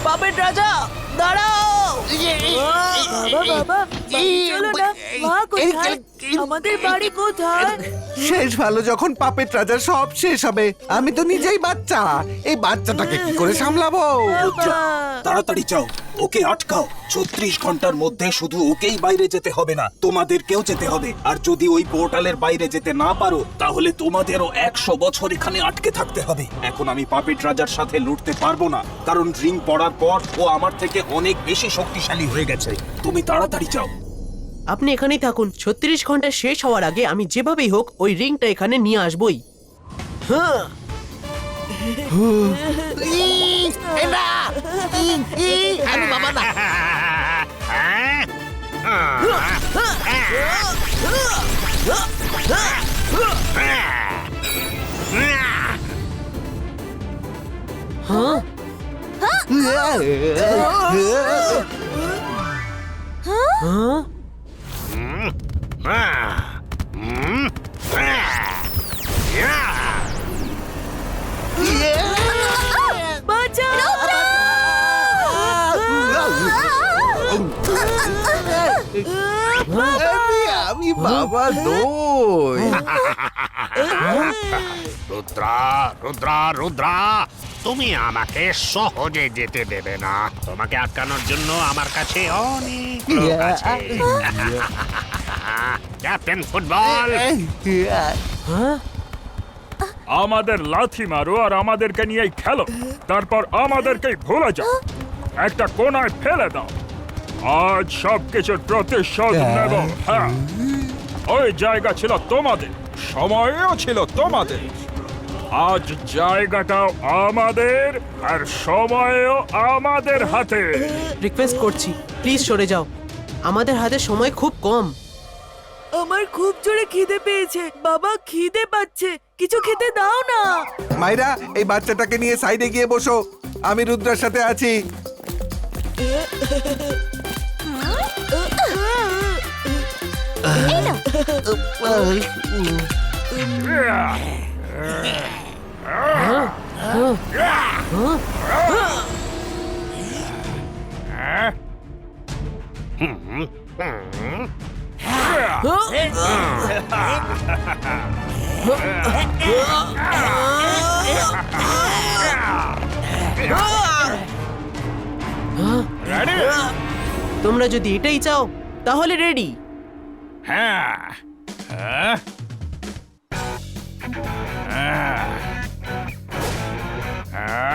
পাপেট রাজা, দাঁড়াও। বাবা, বাবা, বাড়ি চলো না। মা কোথায়? আমাদের বাড়ি কোথায়? শেষ ভালো যখন পাপেট রাজার সব শেষ হবে। আমি তো নিজেই বাচ্চা, এই বাচ্চাটাকে কি করে সামলাবো? তাড়াতাড়ি যাও, ওকে আটকাও। 36 ঘন্টার মধ্যে শুধু ওকেই বাইরে যেতে হবে না, তোমাদেরকেও যেতে হবে। আর যদি ওই পোর্টালের বাইরে যেতে না পারো, তাহলে তোমাদেরও 100 বছর এখানে আটকে থাকতে হবে। এখন আমি পাপেট রাজার সাথে লড়তে পারবো না, কারণ রিং পড়ার পর ও আমার থেকে অনেক বেশি শক্তিশালী হয়ে গেছে। তুমি তাড়াতাড়ি যাও। আপনি এখানেই থাকুন। 36 ঘন্টা শেষ হওয়ার আগে আমি যেভাবেই হোক ওই রিংটা এখানে নিয়ে আসবই। হ্যাঁ, আমি বাবা না। আমি বাবা নই। রুদ্রা, রুদ্রা, রুদ্রা, তুমি আমাকে সহজে যেতে দেবে না। তোমাকে আটকানোর জন্য আমার কাছে অনেক লোক আছে। ক্যাপ্টেন ফুটবল, আমাদের লাথি মারো আর আমাদেরকে নিয়েই খেলো, তারপর আমাদেরকেই ভুলে যাও, একটা কোনায় ফেলে দাও। আজ সবকিছুর প্রতিশোধ নেব। হ্যাঁ, ওই জায়গা ছিল তোমাদের, সময়ও ছিল তোমাদের, আজ জায়গাটাও আমাদের আর সময়ও আমাদের হাতে। রিকোয়েস্ট করছি, প্লিজ সরে যাও। আমাদের হাতে সময় খুব কম। আমার খুব জোরে খিদে পেয়েছে। বাবা, খিদে পাচ্ছে, কিছু খেতে দাও না। মাইরা, এই বাচ্চাটাকে নিয়ে সাইডে গিয়ে বসো। আমি রুদ্রার সাথে আছি। তোমরা যদি এটাই চাও তাহলে রেডি। হ্যাঁ, হ্যাঁ, হ্যাঁ, হ্যাঁ।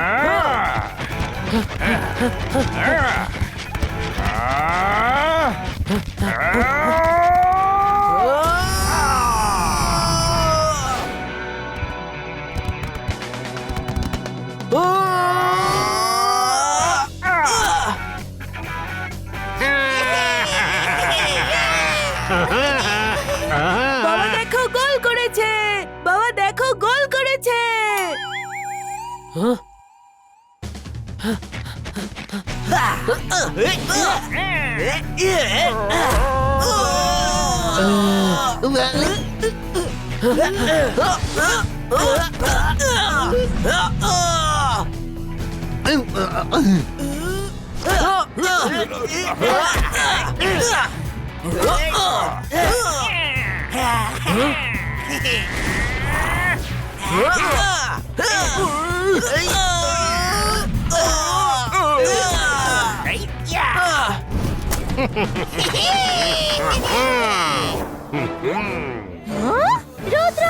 বাবা দেখো গোল করেছে, বাবা দেখো গোল করেছে। রুদ্র,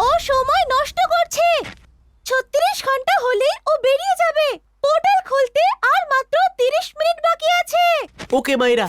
ও সময় নষ্ট করছে। 36 ঘন্টা হলে ও বেরিয়ে যাবে। পোর্টাল খুলতে আর মাত্র 30 মিনিট বাকি আছে। ওকে মাইরা।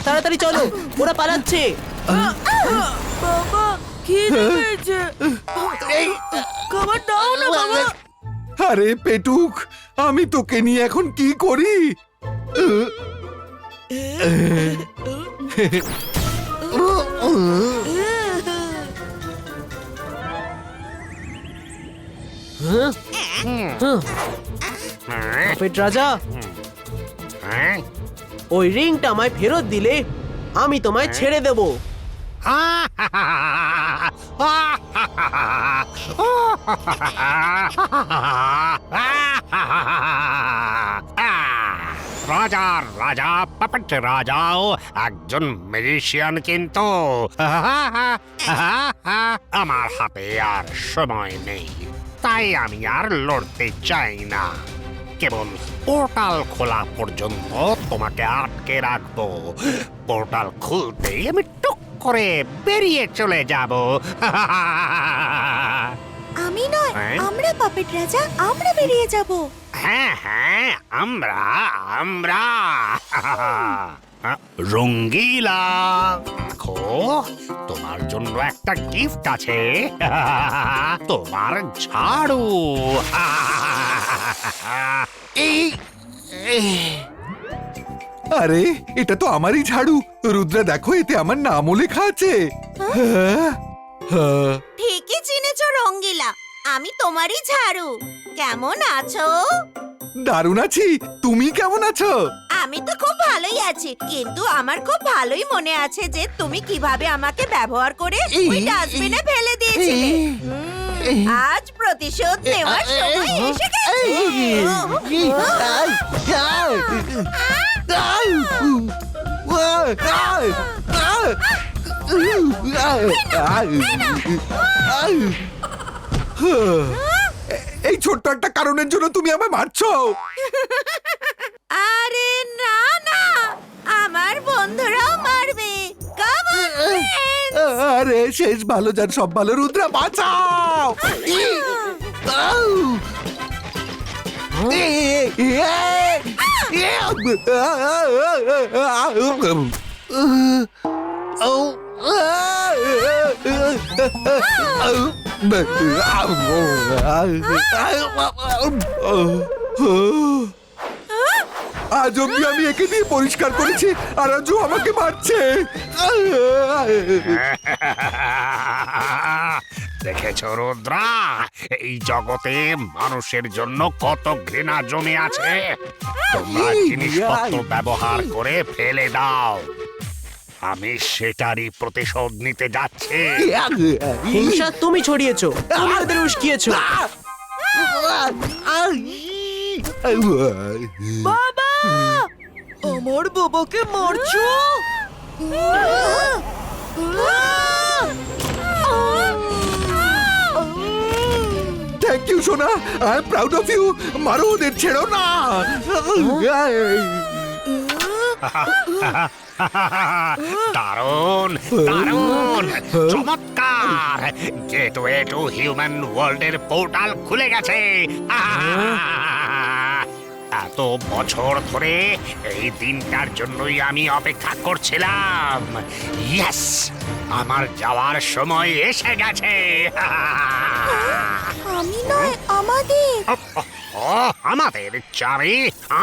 তাড়াতাড়ি চলো, ওরা পালাচ্ছে। বাবা খিদে পেয়েছে, খাবার দাও না বাবা। আরে পেটুক, আমি তোকে নিয়ে এখন কি করি? পাপেট রাজা, ওই রিংটা আমায় ফেরত দিলে আমি তোমায় ছেড়ে দেব। রাজার রাজা পাপেট রাজাও একজন ম্যাজিশিয়ান, কিন্তু আমার হাতে আর সময় নেই, তাই আমি আর লড়তে চাই না। কেবল পোর্টাল খোলা পর্যন্ত তোমাকে আটকে রাখবো। পোর্টাল খুলতেই আমি টুক করে বেরিয়ে চলে যাব। আমি নয়, হ্যাঁ? আমরা পাপেট রাজা, আমরা বেরিয়ে যাব। হ্যাঁ হ্যাঁ, আমরা আমরা রঙ্গিলা, দেখো তোমার জন্য একটা গিফট আছে, তোমার ঝাড়ু। আরে এটা তো আমারই ঝাড়ু। রুদ্রা দেখো, এতে আমার নামও লেখা আছে। হ্যাঁ, হ্যাঁ। ঠিকই চিনেছো রঙ্গিলা, আমি তোমারই ঝাড়ু। কেমন আছো? দারুণ আছি, তুমি কেমন আছো? আমি তো খুব ভালোই আছি, কিন্তু আমার খুব ভালোই মনে আছে যে তুমি কিভাবে আমাকে ব্যবহার করে ওই ডাস্টবিনে ফেলে দিয়েছিলে। আজ প্রতিশোধ নেওয়ার সময় এসে এই ছোট্ট একটা কারণের জন্য তুমি আমায় মারছো? আরে না না, আমার বন্ধুরাও মারবে। Come on friends. আরে শেষ ভালো যার সব ভালো, রুদ্রা বাঁচাও! আউ! আজ অব্দি আমি একে দিয়ে পরিষ্কার করেছি, আর আজও আমাকে মারছে। দেখেছো রুদ্রা, এই জগতে মানুষের জন্য কত ঘৃণা জমে আছে। তোমরা জিনিসপত্র ব্যবহার করে ফেলে দাও, আমি সেটারই প্রতিশোধ নিতে যাচ্ছি। হিংসা তুমি ছড়িয়েছো, তুমি ওদের উস্কিয়েছো। বাবা, আমার বাবাকে মারছো? থ্যাংক ইউ সোনা, I am proud of you. মারো ওদের, ছেড়ো না। দারুণ দারুণ, চমৎকার! গেটওয়ে টু হিউম্যান ওয়ার্ল্ডের পোর্টাল খুলে গেছে। এত বছর ধরে এই দিনটার জন্যই আমি অপেক্ষা করছিলাম। ইয়েস, আমার যাওয়ার সময় এসে গেছে। আমি নয়, আমাদের। ও, আমাদের চাবি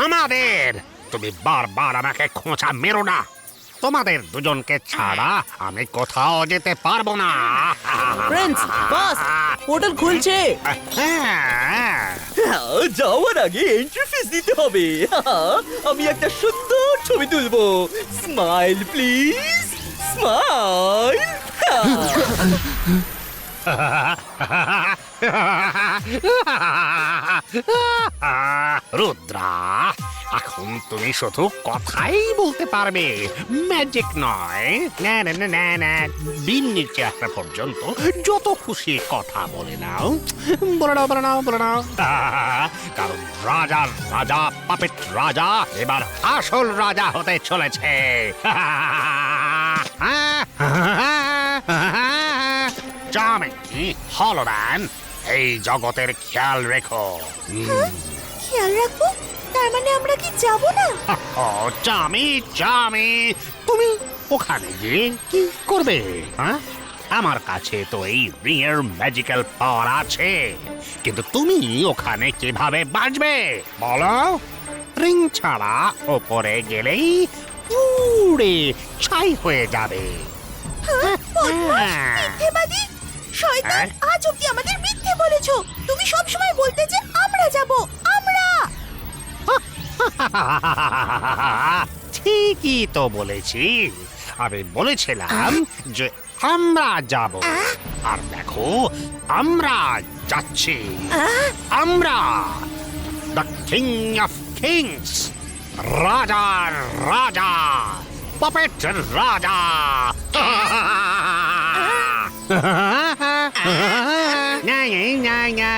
আমাদের। তুমি বারবার আমাকে খোঁচা মেরো না। তোমাদের দুজনকে ছাড়া আমি কোথাও যেতে পারবো না। ফ্রেন্ডস, বাস, পোর্টাল খুলছে। হ্যাঁ, যাওয়ার আগে এন্ট্রি ফিস দিতে হবে। আমি একটা সুন্দর ছবি তুলবো। Smile please, smile. রুদ্রা, এখন তুমি শুধু কথাই বলতে পারবে, ম্যাজিক নয়। না না না না না, দিন নিচে আসা পর্যন্ত যত খুশি কথা বলে নাও, বলে নাও বলে নাও বলে নাও। কারণ রাজার রাজা, পাপেট রাজা এবার আসল রাজা হতে চলেছে। জামি, হলম্যান, এই জগতের খেয়াল রেখো। খেয়াল রাখবো? তার মানে আমরা কি যাব না? ও জামি, জামি, তুমি ওখানে গিয়ে কি করবে? হ্যাঁ, আমার কাছে তো এই রিংয়ের ম্যাজিক্যাল পাওয়ার আছে, কিন্তু তুমি ওখানে কিভাবে বাঁচবে বলো? রিং ছাড়া ওপরে গেলেই পুড়ে ছাই হয়ে যাবে। মিথ্যেবাদী শয়তান, হ্যাঁ? আজ অব্দি আমাদের মিথ্যে বলেছো। তুমি সব সময় বলতে যে আমরা যাব, আমরা। ঠিকই তো বলেছি, আমি বলেছিলাম যে আমরা যাব, আর দেখো আমরা যাচ্ছি। আমরা দ্য কিং অফ কিংস, রাজার রাজা, পাপেট রাজা।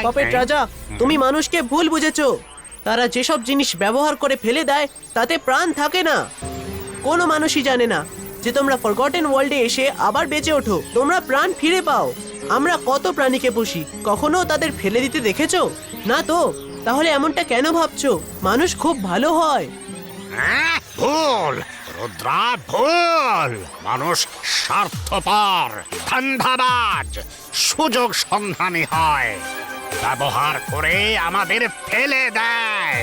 পপেট রাজা, তুমি মানুষকে ভুল বুঝেছো। তারা যেসব জিনিস ব্যবহার করে ফেলে দেয় তাতে প্রাণ থাকে না। কোনো মানুষই জানে না যে তোমরা ফরগটেন ওয়ার্ল্ডে এসে আবার বেঁচে ওঠো, তোমরা প্রাণ ফিরে পাও। আমরা কত প্রাণীকে পুষি, কখনো তাদের ফেলে দিতে দেখেছো? না তো, তাহলে এমনটা কেন ভাবছো? মানুষ খুব ভালো হয়। ভুল রুদ্রা, ভুল। মানুষ স্বার্থপর, ধান্দাবাজ, সুযোগ সন্ধানী হয়, ব্যবহার করে আমাদের ফেলে দেয়।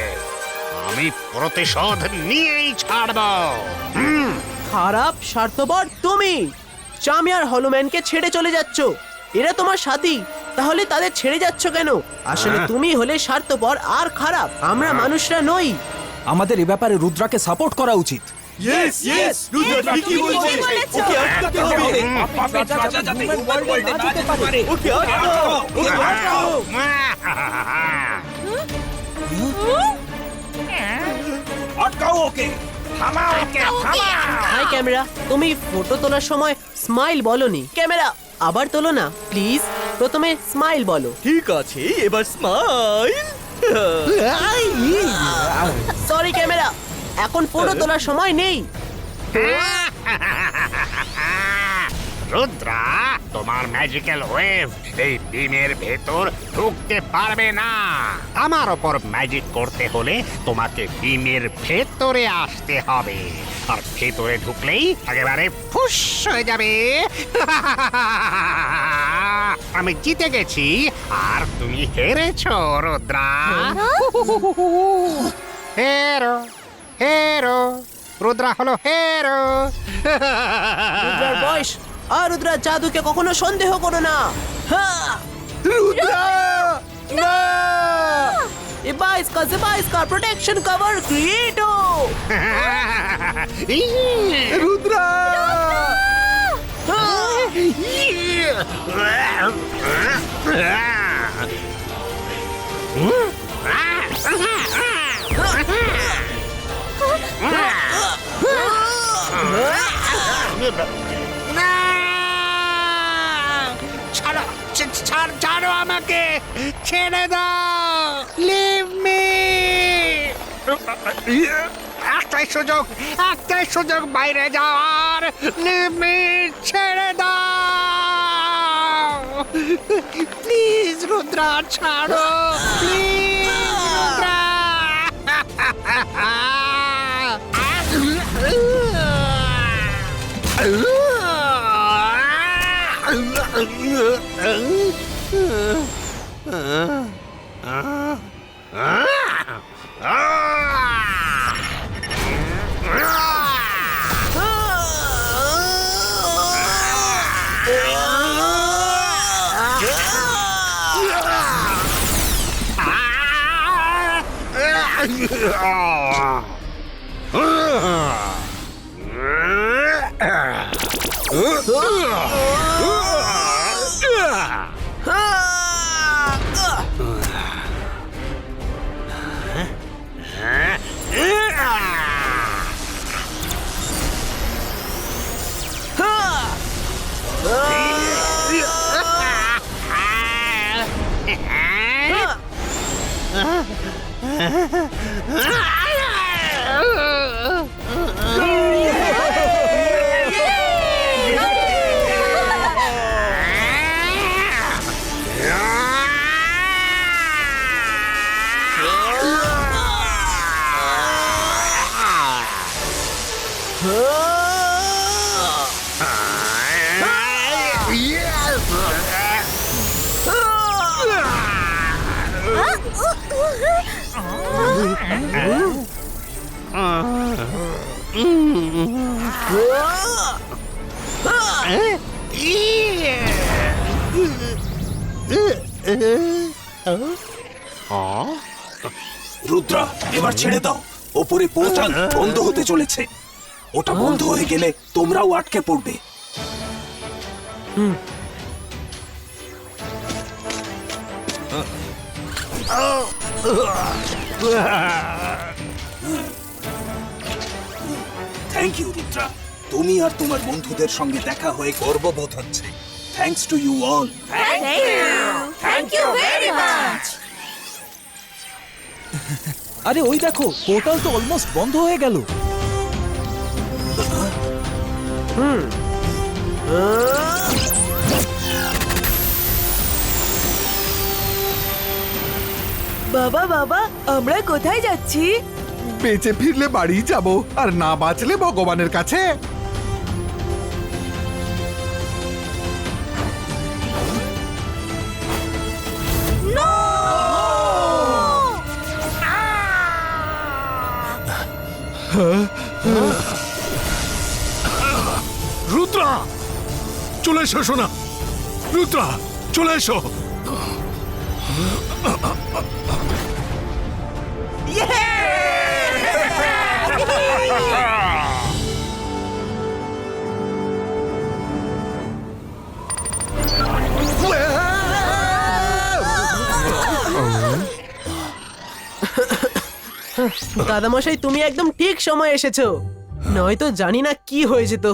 আমি প্রতিশোধ নিয়েই ছাড়ব। খারাপ, স্বার্থপর তুমি। চামি আর হলম্যানকে ছেড়ে চলে যাচ্ছ। এরা তোমার সাথী, তাহলে তাদের ছেড়ে যাচ্ছ কেন? আসলে তুমি হলে স্বার্থপর আর খারাপ, আমরা মানুষরা নই। আমাদের এ ব্যাপারে রুদ্রাকে সাপোর্ট করা উচিত। ইয়েস ইয়েস, রুদ্রা ঠিকই বলছে। ওকে আটকাতে হবে। ওকে আটকাও, ওকে আটকাও। আটকাও ওকে, থামাও ওকে, থামাও। হাই ক্যামেরা, তুমি ফটো তোলার সময় স্মাইল বলনি। ক্যামেরা আবার তোলো না প্লিজ। প্রথমে স্মাইল বলো। ঠিক আছে, এবার স্মাইল। সরি ক্যামেরা, এখন ফটো তোলার সময় নেই। রুদ্রা, তোমার ম্যাজিক্যাল ওয়েভ এই বিমের ভেতর ঢুকতে পারবে না। আমার ওপর ম্যাজিক করতে হলে তোমাকে বিমের ভেতরে আসতে হবে, আর ভেতরে ঢুকলেই একেবারে ফুস হয়ে যাবে। আমি জিতে গেছি আর তুমি হেরেছো রুদ্রা। হেরো হেরো, রুদ্রা হলো হেরো। রুদ্রার বয়স আর রুদ্রার জাদুকে কখনো সন্দেহ করো না। রুদ্রা না! Zeba इसका प्रोटेक्शन कवर क्रिएट हो। রুদ্রা ছাড়ো আমাকে, ছেড়ে দাও, লিভ মি। একটাই সুযোগ বাইরে যাওয়ার, লিভ মি, ছেড়ে দাও প্লিজ রুদ্রা, ছাড়ো প্লিজ রুদ্রা। রুদ্রা, এবার ছেড়ে দাও। ওপরে পোর্টাল বন্ধ হতে চলেছে। ওটা বন্ধ হয়ে গেলে তোমরাও আটকে পড়বে। থ্যাংক ইউ রুদ্রা, তুমি আর তোমার বন্ধুদের সঙ্গে দেখা হয়ে গর্ববোধ হচ্ছে। Thanks to you all. Thank you very much. আরে ওই দেখো, পোর্টাল তো অলমোস্ট বন্ধ হয়ে গেল। বাবা বাবা, আমরা কোথায় যাচ্ছি? বেঁচে ফিরলে বাড়ি যাব, আর না বাঁচলে ভগবানের কাছে। রুদ্রা, চলে এসো সোনা। রুদ্রা, চলে এসো। দাদামশাই, তুমি একদম ঠিক সময় এসেছো, নয়তো জানি না কি হয়ে যেত।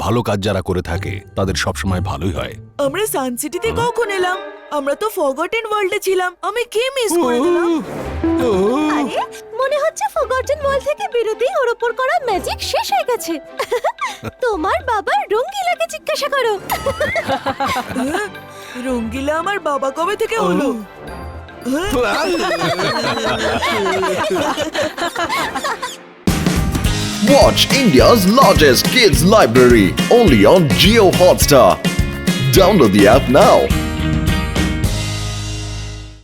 ভালো কাজ যারা করে থাকে তাদের সবসময় ভালোই হয়। আমরা সানসিটিতে কখন এলাম? আমরা তো ফরগটেন ওয়ার্ল্ডে ছিলাম। আমি কি মিস করে দিলাম? আরে মনে হচ্ছে ফরগটেন ওয়ার্ল্ড থেকে বেরোতেই ওর উপর করা ম্যাজিক শেষ হয়ে গেছে। তোমার বাবার রঙ্গিলাকে জিজ্ঞাসা করো। রঙ্গিলা আমার বাবা কবে থেকে হলো? Watch India's largest kids library only on Jio Hotstar. Download the app now.